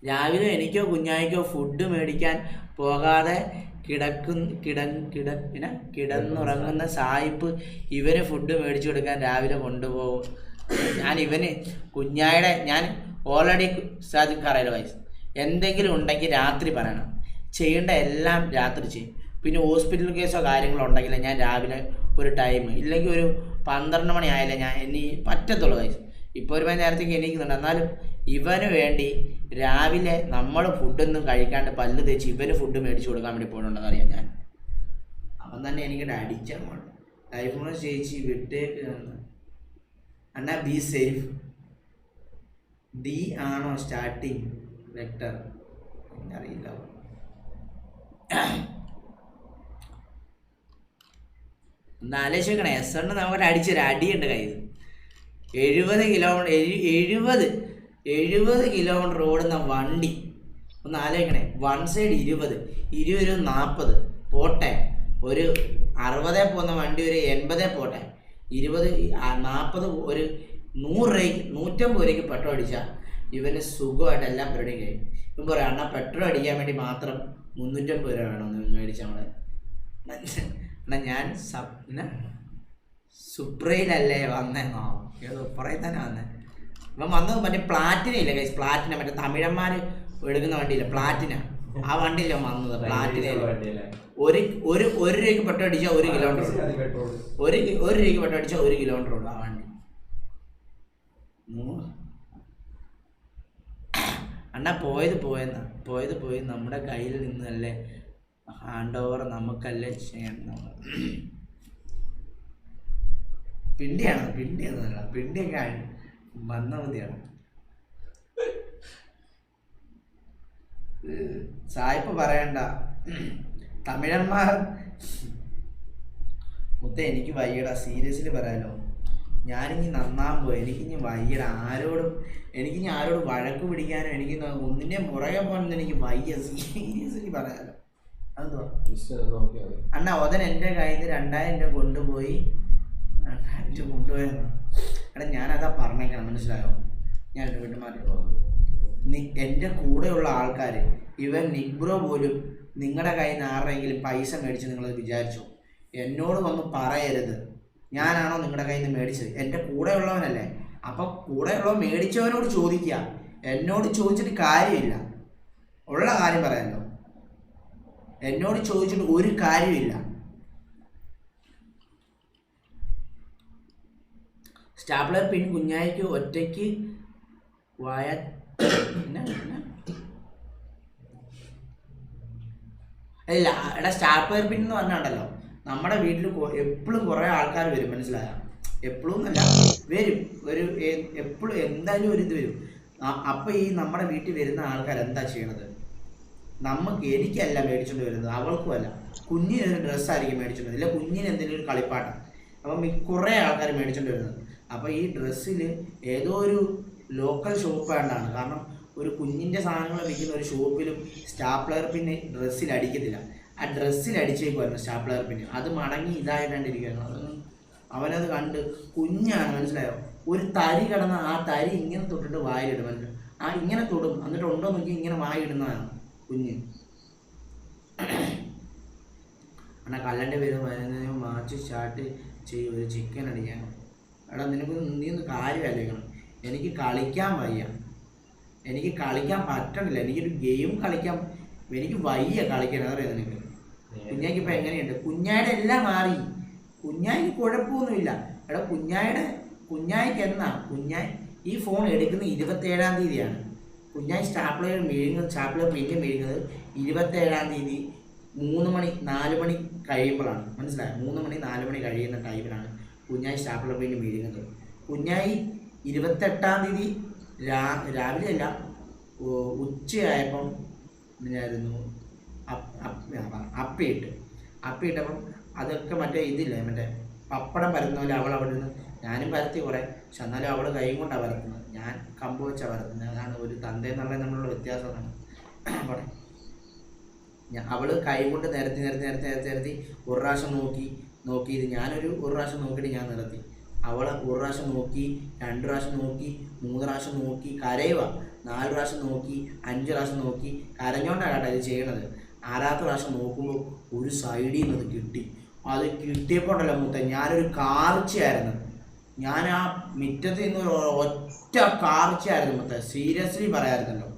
രാവിലെ എനിക്കോ കുഞ്ഞായിക്കോ ഫുഡ് മേടിക്കാൻ പോകാതെ കിടന്നുറങ്ങുന്ന സായിപ്പ് ഇവന് ഫുഡ് മേടിച്ചു കൊടുക്കാൻ രാവിലെ കൊണ്ടുപോകും. കുഞ്ഞായുടെ ഞാൻ ഓൾറെഡി സാധിക്കാറില്ല വയസ്സ്. എന്തെങ്കിലും ഉണ്ടെങ്കിൽ രാത്രി പറയണം. ചെയ്യേണ്ട എല്ലാം രാത്രി ചെയ്യും. പിന്നെ ഹോസ്പിറ്റൽ കേസോ കാര്യങ്ങളോ ഉണ്ടെങ്കിൽ ഞാൻ രാവിലെ ഒരു ടൈം, ഇല്ലെങ്കിൽ ഒരു 12 മണി ആയാലേ ഞാൻ പറ്റത്തുള്ളൂ വയസ്സ്. ഇപ്പോൾ ഒരു നേരത്തേക്ക് എണീക്കുന്നുണ്ട്. എന്നാലും ഇവന് വേണ്ടി രാവിലെ നമ്മൾ ഫുഡൊന്നും കഴിക്കാണ്ട് പല്ല് തേച്ച് ഇവന് ഫുഡ് മേടിച്ച് കൊടുക്കാൻ വേണ്ടി പോകണമെന്ന് അറിയാം ഞാൻ. അവൻ തന്നെ എനിക്കിട്ട് അടിച്ചാൽ പോകണം. ലൈഫ് കൂടെ ചേച്ചി വിട്ടേക്ക് അണ്ണാ. Be safe. ഡി ആണോ സ്റ്റാർട്ടിങ് വെക്ടർ? എനിക്കറിയില്ല. ഒന്ന് ആലോചിക്കണേ. S1 നമുക്കൊരു അടിച്ചൊരു അടിയുണ്ട് കയ്യിൽ. 70 കിലോമീറ്റർ ഓടുന്ന വണ്ടി ഒന്ന് ആലോചിക്കണേ. വൺ സൈഡ് 20 40 പോട്ടെ. ഒരു 60 പോകുന്ന വണ്ടി ഒരു 80 പോട്ടെ. 20 40 ഒരു 100 രൂപയ്ക്ക് 150 രൂപയ്ക്ക് പെട്രോൾ അടിച്ചാൽ ഇവന് സുഖമായിട്ട് എല്ലാ പരിപാടിയും കഴിയും. ഇപ്പം പറയാം അണ്ണാ പെട്രോൾ അടിക്കാൻ വേണ്ടി മാത്രം 350 രൂപ വേണമെന്ന് മേടിച്ചാൽ നമ്മളെ. എന്നാ ഞാൻ സുപ്രയിലല്ലേ വന്നേന്നോ? സുപ്രയിൽ തന്നെ വന്നേ. ഇപ്പം വന്നത് മറ്റേ പ്ലാറ്റിന ഇല്ല കൈസ്. പ്ലാറ്റിന മറ്റേ തമിഴന്മാർ എടുക്കുന്ന വണ്ടിയില്ല, പ്ലാറ്റിന. ആ വണ്ടിയില്ല വന്നത്. പ്ലാറ്റിനയിൽ ഒരു രൂപയ്ക്ക് പെട്രോൾ അടിച്ചാൽ 1 കിലോമീറ്റർ ഓടും. ഒരു രൂപയ്ക്ക് പെട്രോൾ അടിച്ചാൽ 1 കിലോമീറ്റർ ഓടും ആ വണ്ടി. അണ്ണാ പോയത് പോയി നമ്മുടെ കയ്യിൽ നിന്നല്ലേ ഹാൻഡ് ഓവർ നമുക്കല്ലേ ചെയ്യണം. പിണ്ടിയൊക്കെ വന്ന മതിയാണ്. സായിപ്പ് പറയണ്ട. തമിഴന്മാർ മുത്ത എനിക്ക് വയ്യടാ. സീരിയസ്ലി പറയാലോ, ഞാനിനി നന്നാകുമ്പോൾ എനിക്കിനി വയ്യടാ. എനിക്കിനി ആരോടും വഴക്ക് പിടിക്കാനോ എനിക്ക് ഒന്നിൻ്റെ പുറകെ പോകാനൊന്നും എനിക്ക് വയ്യ. സീരിയസ്ലി പറയാലോ. അതെന്തോ അണ്ണാ ഓതൻ എൻ്റെ കയ്യിൽ നിന്ന് 2000 രൂപ കൊണ്ടുപോയി. 2000 രൂപ കൊണ്ടുപോയെന്നോ? എടാ ഞാനതാ പറഞ്ഞേക്കണം, മനസ്സിലായോ? ഞാൻ വീട്ടിൽ മാറി. എൻ്റെ കൂടെയുള്ള ആൾക്കാർ, ഇവൻ നിബ്രോ പോലും നിങ്ങളുടെ കയ്യിൽ നിന്ന് ആരുടെയെങ്കിലും പൈസ മേടിച്ച് നിങ്ങൾ വിചാരിച്ചോ? എന്നോട് വന്ന് പറയരുത് ഞാനാണോ നിങ്ങളുടെ കയ്യിൽ നിന്ന് മേടിച്ചത്. എൻ്റെ കൂടെ ഉള്ളവനല്ലേ, അപ്പൊ കൂടെയുള്ള മേടിച്ചവനോട് ചോദിക്കുക, എന്നോട് ചോദിച്ചിട്ട് കാര്യമില്ല. ഉള്ള കാര്യം പറയാമല്ലോ, എന്നോട് ചോദിച്ചിട്ട് ഒരു കാര്യമില്ല. സ്റ്റാപ്ലർ പിൻ കുഞ്ഞായിക്ക് ഒറ്റയ്ക്ക് വായ അല്ല എടാ, സ്റ്റാപ്ലർ പിൻ എന്ന് പറഞ്ഞാണ്ടല്ലോ നമ്മുടെ വീട്ടിൽ എപ്പോഴും കുറേ ആൾക്കാർ വരും, മനസ്സിലായ? എപ്പോഴും അല്ല, വരും. ഒരു എപ്പോഴും എന്തായാലും ഒരു ഇത് വരും. അപ്പം ഈ നമ്മുടെ വീട്ടിൽ വരുന്ന ആൾക്കാർ എന്താ ചെയ്യണത്? എനിക്കല്ല മേടിച്ചുകൊണ്ട് വരുന്നത്, അവൾക്കും അല്ല, കുഞ്ഞിനൊരു ഡ്രസ്സായിരിക്കും മേടിച്ചുകൊണ്ട്, ഇല്ല കുഞ്ഞിന് എന്തെങ്കിലും ഒരു കളിപ്പാട്ടം. അപ്പം കുറേ ആൾക്കാർ മേടിച്ചുകൊണ്ട് വരുന്നത്. അപ്പോൾ ഈ ഡ്രസ്സിൽ ഏതോ ഒരു ലോക്കൽ ഷോപ്പ് വേണ്ടാണ്. കാരണം ഒരു കുഞ്ഞിൻ്റെ സാധനങ്ങൾ വിൽക്കുന്ന ഒരു ഷോപ്പിലും സ്റ്റാപ്ലർ പിന്നെ ഡ്രസ്സിൽ അടിക്കത്തില്ല. ആ ഡ്രസ്സിൽ അടിച്ചേക്കുമായിരുന്നു സ്റ്റാപ്ലർ പിന്നെ. അത് മടങ്ങി ഇതായിട്ടാണ്ടിരിക്കുകയായിരുന്നു. അതൊന്നും അവനത് കണ്ട് കുഞ്ഞാണ്, മനസ്സിലായോ? ഒരു തരി കിടന്ന ആ തരി ഇങ്ങനെ തൊട്ടിട്ട് വായിലിടും, മനസ്സിലായോ? ആ ഇങ്ങനെ തൊടും, എന്നിട്ട് ഉണ്ടോ നോക്കി ഇങ്ങനെ വായിടുന്നതാണ് കുഞ്ഞ്. എന്നാൽ കല്ലൻ്റെ പേര് വരുന്നതിന് മാച്ച് സ്റ്റാർട്ട് ചെയ്യും ഒരു ചിക്കൻ അടിക്കാൻ. എടാ നീ ഒന്ന് കാര്യമായിരിക്കണം. എനിക്ക് കളിക്കാൻ വയ്യ, എനിക്ക് കളിക്കാൻ പറ്റണില്ല, എനിക്കൊരു ഗെയിം കളിക്കാൻ എനിക്ക് വയ്യ കളിക്കാൻ. അതറിയാം നിനക്ക്? കുഞ്ഞായിക്ക് ഇപ്പം എങ്ങനെയുണ്ട്? കുഞ്ഞായുടെ എല്ലാം മാറി, കുഞ്ഞായിക്ക് കുഴപ്പമൊന്നുമില്ല. എടാ കുഞ്ഞായിക്ക് എന്നാ ഈ ഫോൺ എടുക്കുന്ന 27-ാം തീയതിയാണ്. കുഞ്ഞായി സ്റ്റാപ്ലർ പിന്നെ മേടിക്കുന്നത് 27-ാം തീയതി 3 മണി 4 മണി കഴിയുമ്പോഴാണ്, മനസ്സിലായോ? 3 മണി 4 മണി കഴിയുന്ന ടൈമിലാണ് കുഞ്ഞായി സ്റ്റാപ്ലർ പെയിൻറ്റ് മേടിക്കുന്നത്. കുഞ്ഞായി 28-ാം തീയതി രാവിലെ അല്ല, ഉച്ചയായപ്പം ഞായിരുന്നു അപ്പിയിട്ടപ്പം അതൊക്കെ മറ്റേ ഇതില്ലേ, മറ്റേ പപ്പടം പരത്തുന്ന പോലെ അവൾ അവിടെ നിന്ന്, ഞാനും പരത്തി കുറേ, പക്ഷെ എന്നാലും അവൾ കൈ കൊണ്ടാണ് പരത്തുന്നത്, ഞാൻ കമ്പ് വെച്ചാണ് പരത്തുന്നത്. അതാണ് ഒരു തന്തയെന്നുള്ള നമ്മളുള്ള വ്യത്യാസമാണ്. അവിടെ അവൾ കൈ കൊണ്ട് നിരത്തി ഒരു പ്രാവശ്യം നോക്കിയത് ഞാനൊരു പ്രാവശ്യം നോക്കിയിട്ട് ഞാൻ നിർത്തി. അവൾ ഒരു പ്രാവശ്യം നോക്കി, 2 പ്രാവശ്യം നോക്കി, 3 പ്രാവശ്യം നോക്കി, കരയുക, 4 പ്രാവശ്യം നോക്കി, 5 പ്രാവശ്യം നോക്കി, കരഞ്ഞോണ്ടാണ് കേട്ടോ ഇത് ചെയ്യണത്. 6ാമത്തെ പ്രാവശ്യം നോക്കുമ്പോൾ ഒരു സൈഡിൽ നിന്ന് അത് കിട്ടി. അത് കിട്ടിയപ്പോൾ ഉണ്ടല്ലോ ഞാനൊരു കാർച്ചയായിരുന്നു. ഞാൻ ആ മുറ്റത്ത് നിന്ന് ഒറ്റ കാർച്ചയായിരുന്നു സീരിയസ്ലി പറയാമായിരുന്നല്ലോ.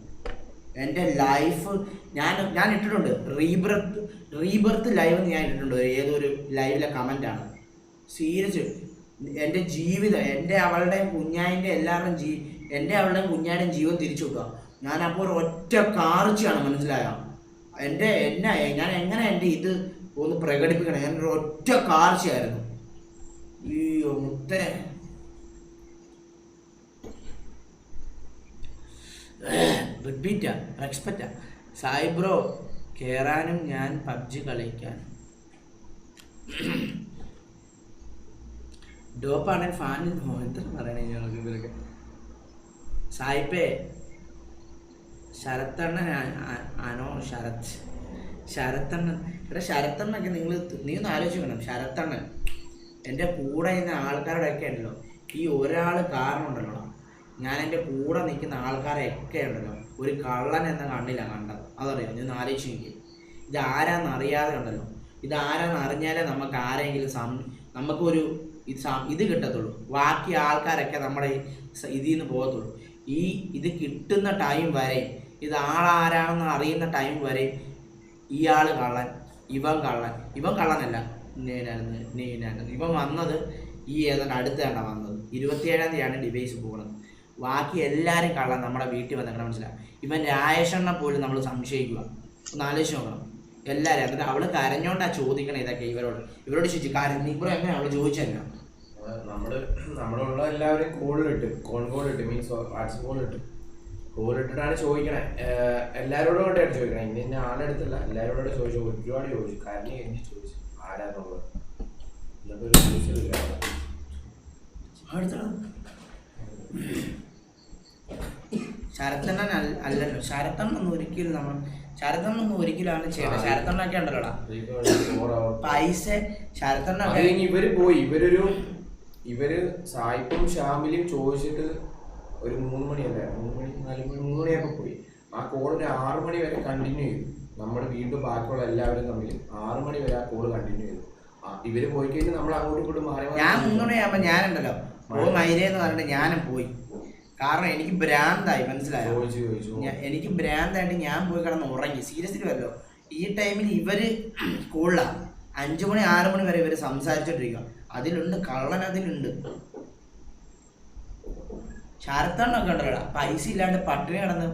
എൻ്റെ ലൈഫ് ഞാൻ ഇട്ടിട്ടുണ്ട്, റീബർത്ത് ലൈവ് ഞാൻ ഇട്ടിട്ടുണ്ട്. ഏതൊരു ലൈവിലെ കമൻറ്റാണ്. സീരിയസ് എൻ്റെ ജീവിതം, അവളുടെയും കുഞ്ഞായിൻ്റെ എല്ലാവരുടെയും അവളുടെയും കുഞ്ഞായുടെയും ജീവൻ തിരിച്ചു വെക്കുക. ഞാനപ്പോൾ ഒരു ഒറ്റ കാർച്ചയാണ്, മനസ്സിലായോ? ഞാൻ എങ്ങനെ എൻ്റെ ഇത് ഒന്ന് പ്രകടിപ്പിക്കണം? ഞാനൊരു ഒറ്റ കാർച്ചയായിരുന്നു. അയ്യോ മുത്തനെ, റിപ്പീറ്റാ, റെസ്പെക്റ്റാ. സായി ബ്രോ കയറാനും ഞാൻ പബ്ജി കളിക്കാൻ. ഡോപ്പാണ് ഫാൻ എന്താ പറയണേ ഞങ്ങൾക്ക് ഇവരൊക്കെ. സായിപ്പേ ശരത്തണ്ണൻ ആണോ? ശരത്തണ്ണൻ ഇവിടെ ശരത്തണ്ണൊക്കെ നീ ഒന്ന് ആലോചിക്കണം. ശരത്തണ്ണൻ എൻ്റെ കൂടെ നിന്ന ആൾക്കാരുടെയൊക്കെ ഉണ്ടല്ലോ, ഈ ഒരാൾ കാരണം ഉണ്ടല്ലോ, ഞാൻ എൻ്റെ കൂടെ നിൽക്കുന്ന ആൾക്കാരെയൊക്കെ ഉണ്ടല്ലോ ഒരു കള്ളൻ എന്ന കണ്ണിലാണ് കണ്ടത്. അതറിയാം, നീ ഒന്ന് ആലോചിച്ച് നോക്കി. ഇതാരാന്ന് അറിയാതെ ഉണ്ടല്ലോ, ഇതാരാന്ന് അറിഞ്ഞാലേ നമുക്ക് ആരെങ്കിലും നമുക്കൊരു ഇത് കിട്ടത്തുള്ളൂ. ബാക്കി ആൾക്കാരൊക്കെ നമ്മുടെ ഇതിൽ നിന്ന് പോകത്തുള്ളൂ. ഇത് കിട്ടുന്ന ടൈം വരെ, ഇത് ആളാരാണെന്ന് അറിയുന്ന ടൈം വരെ ഇയാൾ കള്ളൻ, ഇവൻ കള്ളനല്ല, ഇവൻ വന്നത് ഏതാണ്ട് അടുത്താണ് വന്നത്. 27-ാം തീയതിയാണ് ഡിവൈസ് പോകുന്നത്. ബാക്കി എല്ലാവരും കള്ളൻ നമ്മുടെ വീട്ടിൽ വന്നിട്ട് മനസ്സിലാവും. ഇവൻ രാജേഷണ്ണ പോലും നമ്മൾ സംശയിക്കുക. ഒന്ന് ആലോചിച്ച് നോക്കണം എല്ലാവരും. എന്നിട്ട് അവൾ കരഞ്ഞോണ്ടാ ചോദിക്കണേ ഇതൊക്കെ ഇവരോട് ചോദിച്ചു. ഇപ്പോൾ എങ്ങനെ അവൾ ചോദിച്ചല്ല, നമ്മളുള്ള എല്ലാവരെയും കോളിലിട്ട് മീൻസ് വാട്സപ്പ് കോളിട്ടിട്ടാണ് ചോദിക്കണേ. എല്ലാവരോടും കൊണ്ടായിട്ട് ചോദിക്കണേ, ഇന്ന ആളെടുത്തല്ല, എല്ലാവരോടും ചോദിച്ചു. ഒരുപാട് ചോദിച്ചു, കാരണം എനിക്ക് ചോദിച്ചു ആരാന്നുള്ളത്. എന്നിട്ട് ഒരു ചോദിച്ചില്ല. ശരത്തണ്ണൻ അല്ലല്ലോ, ശരത്തണ്ണൊന്നും ഒരിക്കലും ആണ് ചെയ്യണം. ശരത്തണ്ണൊക്കെ ഉണ്ടല്ലോടാ പൈസ. ശരത്തണ്ണൊക്കെ ഇവര് സായിപ്പും ഷാമിലും ചോദിച്ചിട്ട് ഒരു 3 മണിയല്ലേ, 3 മണിയൊക്കെ പോയി. ആ കോൾ ഒരു 6 മണി വരെ കണ്ടിന്യൂ ചെയ്തു. നമ്മുടെ വീണ്ടും ബാക്കിയുള്ള എല്ലാവരും തമ്മിൽ 6 മണി വരെ ആ കോള് കണ്ടിന്യൂ ചെയ്തു. ഇവര് പോയി കഴിഞ്ഞാൽ നമ്മൾ അങ്ങോട്ടും ഇങ്ങോട്ടും മാറി. ഞാൻ 3 മണിയാകുമ്പോൾ ഞാനുണ്ടല്ലോ ഓ മൈരേ എന്ന് പറഞ്ഞിട്ട് ഞാനും പോയി. കാരണം എനിക്ക് ഭ്രാന്തായി, മനസ്സിലായോ? എനിക്ക് ഭ്രാന്തായിട്ട് ഞാൻ പോയി കിടന്ന് ഉറങ്ങി. സീരിയസ്ലി വല്ലോ ഈ ടൈമിൽ ഇവര് സ്കൂളിലാണ് 5 മണി 6 മണി വരെ ഇവര് സംസാരിച്ചോണ്ടിരിക്കുക. അതിലുണ്ട് കള്ളൻ, അതിലുണ്ട്. ശരത്തണ്ണൊക്കെ ഉണ്ടല്ലോ പൈസ ഇല്ലാണ്ട് പട്ടിണി കിടന്ന്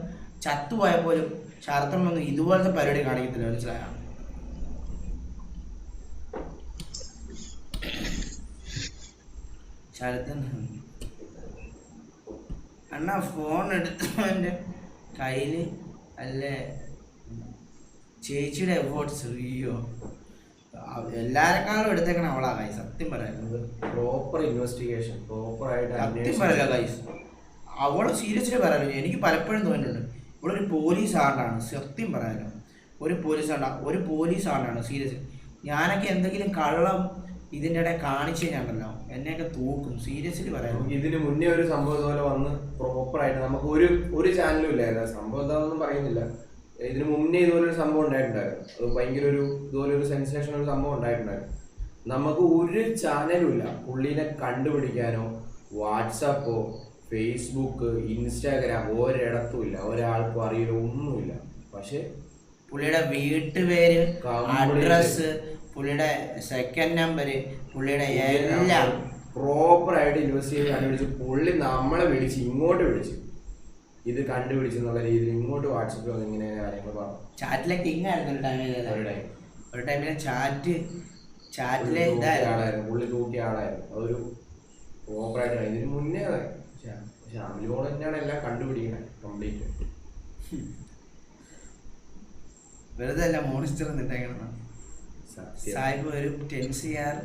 ചത്തുപോയ പോലും ശരത്തണ്ണൊന്നും ഇതുപോലത്തെ പരിപാടി കാണിക്കത്തില്ല, മനസ്സിലായോ? ശരത്തണ്ണ അണ്ണാ ഫോൺ എടുത്തവൻ്റെ കയ്യിൽ അല്ലേ ചേച്ചിയുടെ എഫേർട്സ്. അയ്യോ എല്ലാരെക്കാളും എടുത്തേക്കണം അവളാ കൈ. സത്യം പറയാം, പ്രോപ്പർ ഇൻവെസ്റ്റിഗേഷൻ, പ്രോപ്പർ ആയിട്ട് സത്യം പറയല്ലോ കൈസ്. അവള് സീരിയസ്ലി പറയാലോ, എനിക്ക് പലപ്പോഴും തോന്നിയിട്ടുണ്ട് ഇവളൊരു പോലീസ് ആണ്ടാണ്. സത്യം പറയാലോ, ഒരു പോലീസ് ആണ്ടാണ് സീരിയസ്ലി. ഞാനൊക്കെ എന്തെങ്കിലും കള്ളം ഇതിൻ്റെ ഇടയിൽ കാണിച്ചു കഴിഞ്ഞാണ്ടല്ലോ എന്നെയൊക്കെ തൂക്കും, സീരിയസ്ലി പറയാം. ഇതിന് മുന്നേ ഒരു സംഭവം ഇതുപോലെ വന്ന് പ്രോപ്പറായിട്ട് നമുക്ക് ഒരു ചാനലും ഇല്ലായിരുന്നു. സംഭവം എന്താണെന്നും പറയുന്നില്ല. ഇതിന് മുന്നേ ഇതുപോലൊരു സംഭവം ഉണ്ടായിട്ടുണ്ടായിരുന്നു. അത് ഭയങ്കര ഇതുപോലൊരു സെൻസേഷണൽ സംഭവം ഉണ്ടായിട്ടുണ്ടായിരുന്നു. നമുക്ക് ഒരു ചാനലും ഇല്ല പുള്ളീനെ കണ്ടുപിടിക്കാനോ. വാട്സാപ്പോ ഫേസ്ബുക്ക് ഇൻസ്റ്റാഗ്രാം ഒരിടത്തും ഇല്ല, ഒരാൾക്കും അറിയില്ല, ഒന്നുമില്ല. പക്ഷെ പുള്ളിയുടെ വീട്ടുപേര്, അഡ്രസ്, പുള്ളിയുടെ സെക്കൻഡ് നമ്പര്, പുള്ളിയുടെ എല്ലാം പ്രോപ്പറായിട്ട് ഇൻവെസ്റ്റിഗേറ്റ് കണ്ടുപിടിച്ച് പുള്ളി നമ്മളെ വിളിച്ച് ഇങ്ങോട്ട് വിളിച്ച് ഇത് കണ്ടുപിടിച്ചെന്നുള്ള രീതിയിൽ ഇങ്ങോട്ട് വാട്സപ്പിൽ വന്ന് ഇങ്ങനെ കാര്യങ്ങൾ പറഞ്ഞു. ചാറ്റിലെ കിങ് ആയിരുന്നു ഒരു ടൈമിലെ ചാറ്റിലെ ആളായിരുന്നു പുള്ളി, തൂക്കിയ ആളായിരുന്നു. അതൊരു പ്രോപ്പറായിട്ട് ഇതിന് മുന്നേ പക്ഷെ അമിലോട് തന്നെയാണ് എല്ലാം കണ്ടുപിടിക്കുന്നത് കംപ്ലീറ്റ്. വെറുതെ അല്ല മോണിസ്റ്റർ എന്നിട്ടേക്കണം. സാഹിബ് ഒരു 10 CR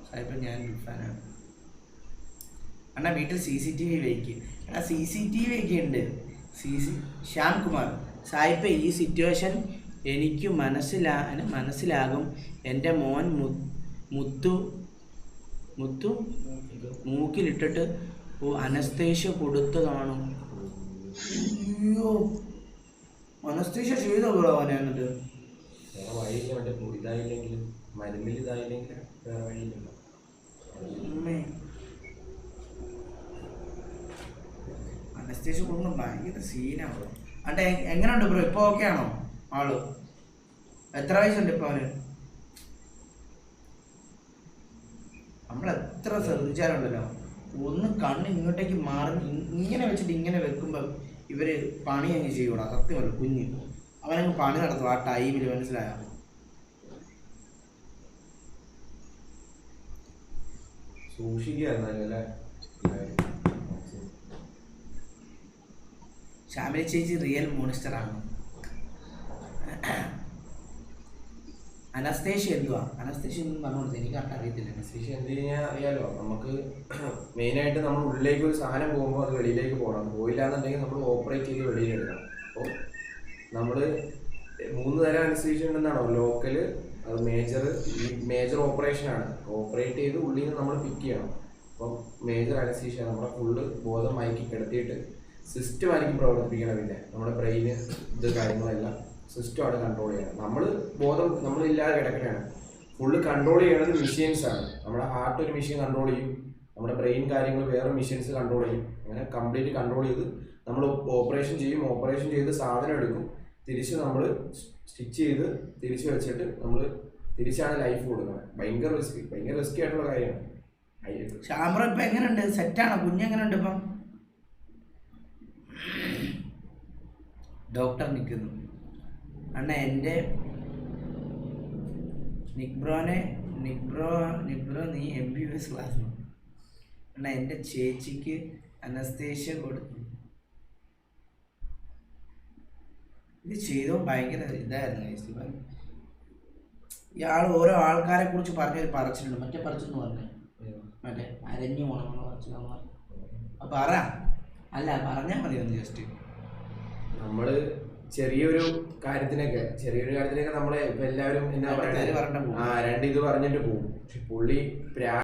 സാഹിബ് ഞാൻ ബിഗ് ഫാനാണ്. അണ്ണാ വീട്ടിൽ CCTV വയ്ക്ക്. ആ CCTV ഒക്കെ ഉണ്ട്. ശ്യാം കുമാർ സാഹിബ് ഈ സിറ്റുവേഷൻ എനിക്ക് മനസ്സിലാകും. എൻ്റെ മോൻ മുത്തു മൂക്കിലിട്ടിട്ട് അനസ്തേഷ്യ കൊടുത്തതാണോ? അയ്യോ അനസ്തേഷ്യ ചെയ്തോ അവനെ? എന്നിട്ട് വേറെ വഴിയില്ല, മറ്റേ ഇതായില്ലെങ്കിലും മരുന്നിൽ ഇതായില്ലെങ്കിൽ വേറെ വഴിയില്ലല്ലോ. അനസ്തേഷ്യ കൊടുക്കുന്ന ഭയങ്കര സീനാണ്. അണ്ടെ എങ്ങനെയുണ്ട് ബ്രോ? ഇപ്പൊ ഓക്കെ ആണോ ആള്? എത്ര വയസ്സുണ്ട് ഇപ്പൊ അവന്? നമ്മളെത്ര ശ്രദ്ധിച്ചാലുണ്ടല്ലോ ഒന്ന് കണ്ണ് ഇങ്ങോട്ടേക്ക് മാറി ഇങ്ങനെ വെച്ചിട്ട് ഇങ്ങനെ വെക്കുമ്പോൾ ഇവര് പണി അങ്ങ് ചെയ്യൂടാ. സത്യമല്ല, കുഞ്ഞ് അവനങ്ങ് പണി നടത്തും ആ ടൈമിൽ, മനസ്സിലായോ? സൂക്ഷിക്കുക. ശ്യാമിലി ചേച്ചി റിയൽ മോണിസ്റ്ററാണ്. അനസ്തേഷ്യ എന്തുവാ? അനസ്തേഷ്യ ഒന്നും പറഞ്ഞുകൊടുത്ത് എനിക്ക് കറക്റ്റ് അറിയത്തില്ല. അനസ്തേഷ്യ എന്ത് കഴിഞ്ഞാൽ അറിയാലോ, നമുക്ക് മെയിനായിട്ട് നമ്മൾ ഉള്ളിലേക്ക് ഒരു സാധനം പോകുമ്പോൾ അത് വെളിയിലേക്ക് പോകണം. പോയില്ല എന്നുണ്ടെങ്കിൽ നമ്മൾ ഓപ്പറേറ്റ് ചെയ്ത് വെളിയിൽ എടുക്കണം. അപ്പോൾ നമ്മൾ 3 തരം അനസ്തേഷ്യ ഉണ്ടെന്നാണോ? ലോക്കല്, അത് മേജർ ഓപ്പറേഷനാണ്. ഓപ്പറേറ്റ് ചെയ്ത് ഉള്ളിൽ നിന്ന് നമ്മൾ പിക്ക് ചെയ്യണം. അപ്പം മേജർ അനസ്തേഷ്യ നമ്മുടെ ഫുള്ള് ബോധം മയക്കി കിടത്തിയിട്ട് സിസ്റ്റമായിരിക്കും പ്രവർത്തിപ്പിക്കണം. പിന്നെ നമ്മുടെ ബ്രെയിന് കാര്യങ്ങളെല്ലാം സിസ്റ്റമാണ് കൺട്രോൾ ചെയ്യണം. നമ്മളില്ലാതെ കിടക്കുകയാണ്. ഫുള്ള് കൺട്രോൾ ചെയ്യണത് മെഷീൻസാണ്. നമ്മുടെ ഹാർട്ട് ഒരു മെഷീൻ കൺട്രോൾ ചെയ്യും, നമ്മുടെ ബ്രെയിൻ കാര്യങ്ങൾ വേറെ മെഷീൻസ് കൺട്രോൾ ചെയ്യും. അങ്ങനെ കംപ്ലീറ്റ് കൺട്രോൾ ചെയ്ത് നമ്മൾ ഓപ്പറേഷൻ ചെയ്യും. ഓപ്പറേഷൻ ചെയ്ത് സാധനം എടുക്കും, തിരിച്ച് നമ്മൾ സ്റ്റിച്ച് ചെയ്ത് തിരിച്ച് വെച്ചിട്ട് നമ്മൾ തിരിച്ചാണ് ലൈഫ് കൊടുക്കുന്നത്. ഭയങ്കര റിസ്കി ആയിട്ടുള്ള കാര്യമാണ്. ക്യാമറ ഇപ്പം എങ്ങനെയുണ്ട്? സെറ്റാണോ? കുഞ്ഞെങ്ങനെയുണ്ട് ഇപ്പം? ഡോക്ടർ നിൽക്കുന്നു. അണ്ണ എൻ്റെ നിക്ബ്രോ നീ MBBS ക്ലാസ് അണ്ണ എൻ്റെ ചേച്ചിക്ക് അനസ്തേഷ്യ കൊടുത്തു. ഇത് ചെയ്തോ ഭയങ്കര ഇതായിരുന്നു. ഇയാൾ ഓരോ ആൾക്കാരെ കുറിച്ച് പറഞ്ഞൊരു പറച്ചിലുണ്ട്. മറ്റേ പറച്ചെന്ന് പറഞ്ഞു, മറ്റേ അരഞ്ഞു പോകണമെന്ന് പറച്ചിലെന്ന് പറഞ്ഞു. അപ്പം പറഞ്ഞാൽ മതി ഒന്ന് ജസ്റ്റ്. നമ്മള് ചെറിയൊരു കാര്യത്തിനൊക്കെ നമ്മളെ ഇപ്പൊ എല്ലാവരും എന്നാ പറയുക, 2 ഇത് പറഞ്ഞിട്ട് പോകും. പക്ഷെ പുള്ളി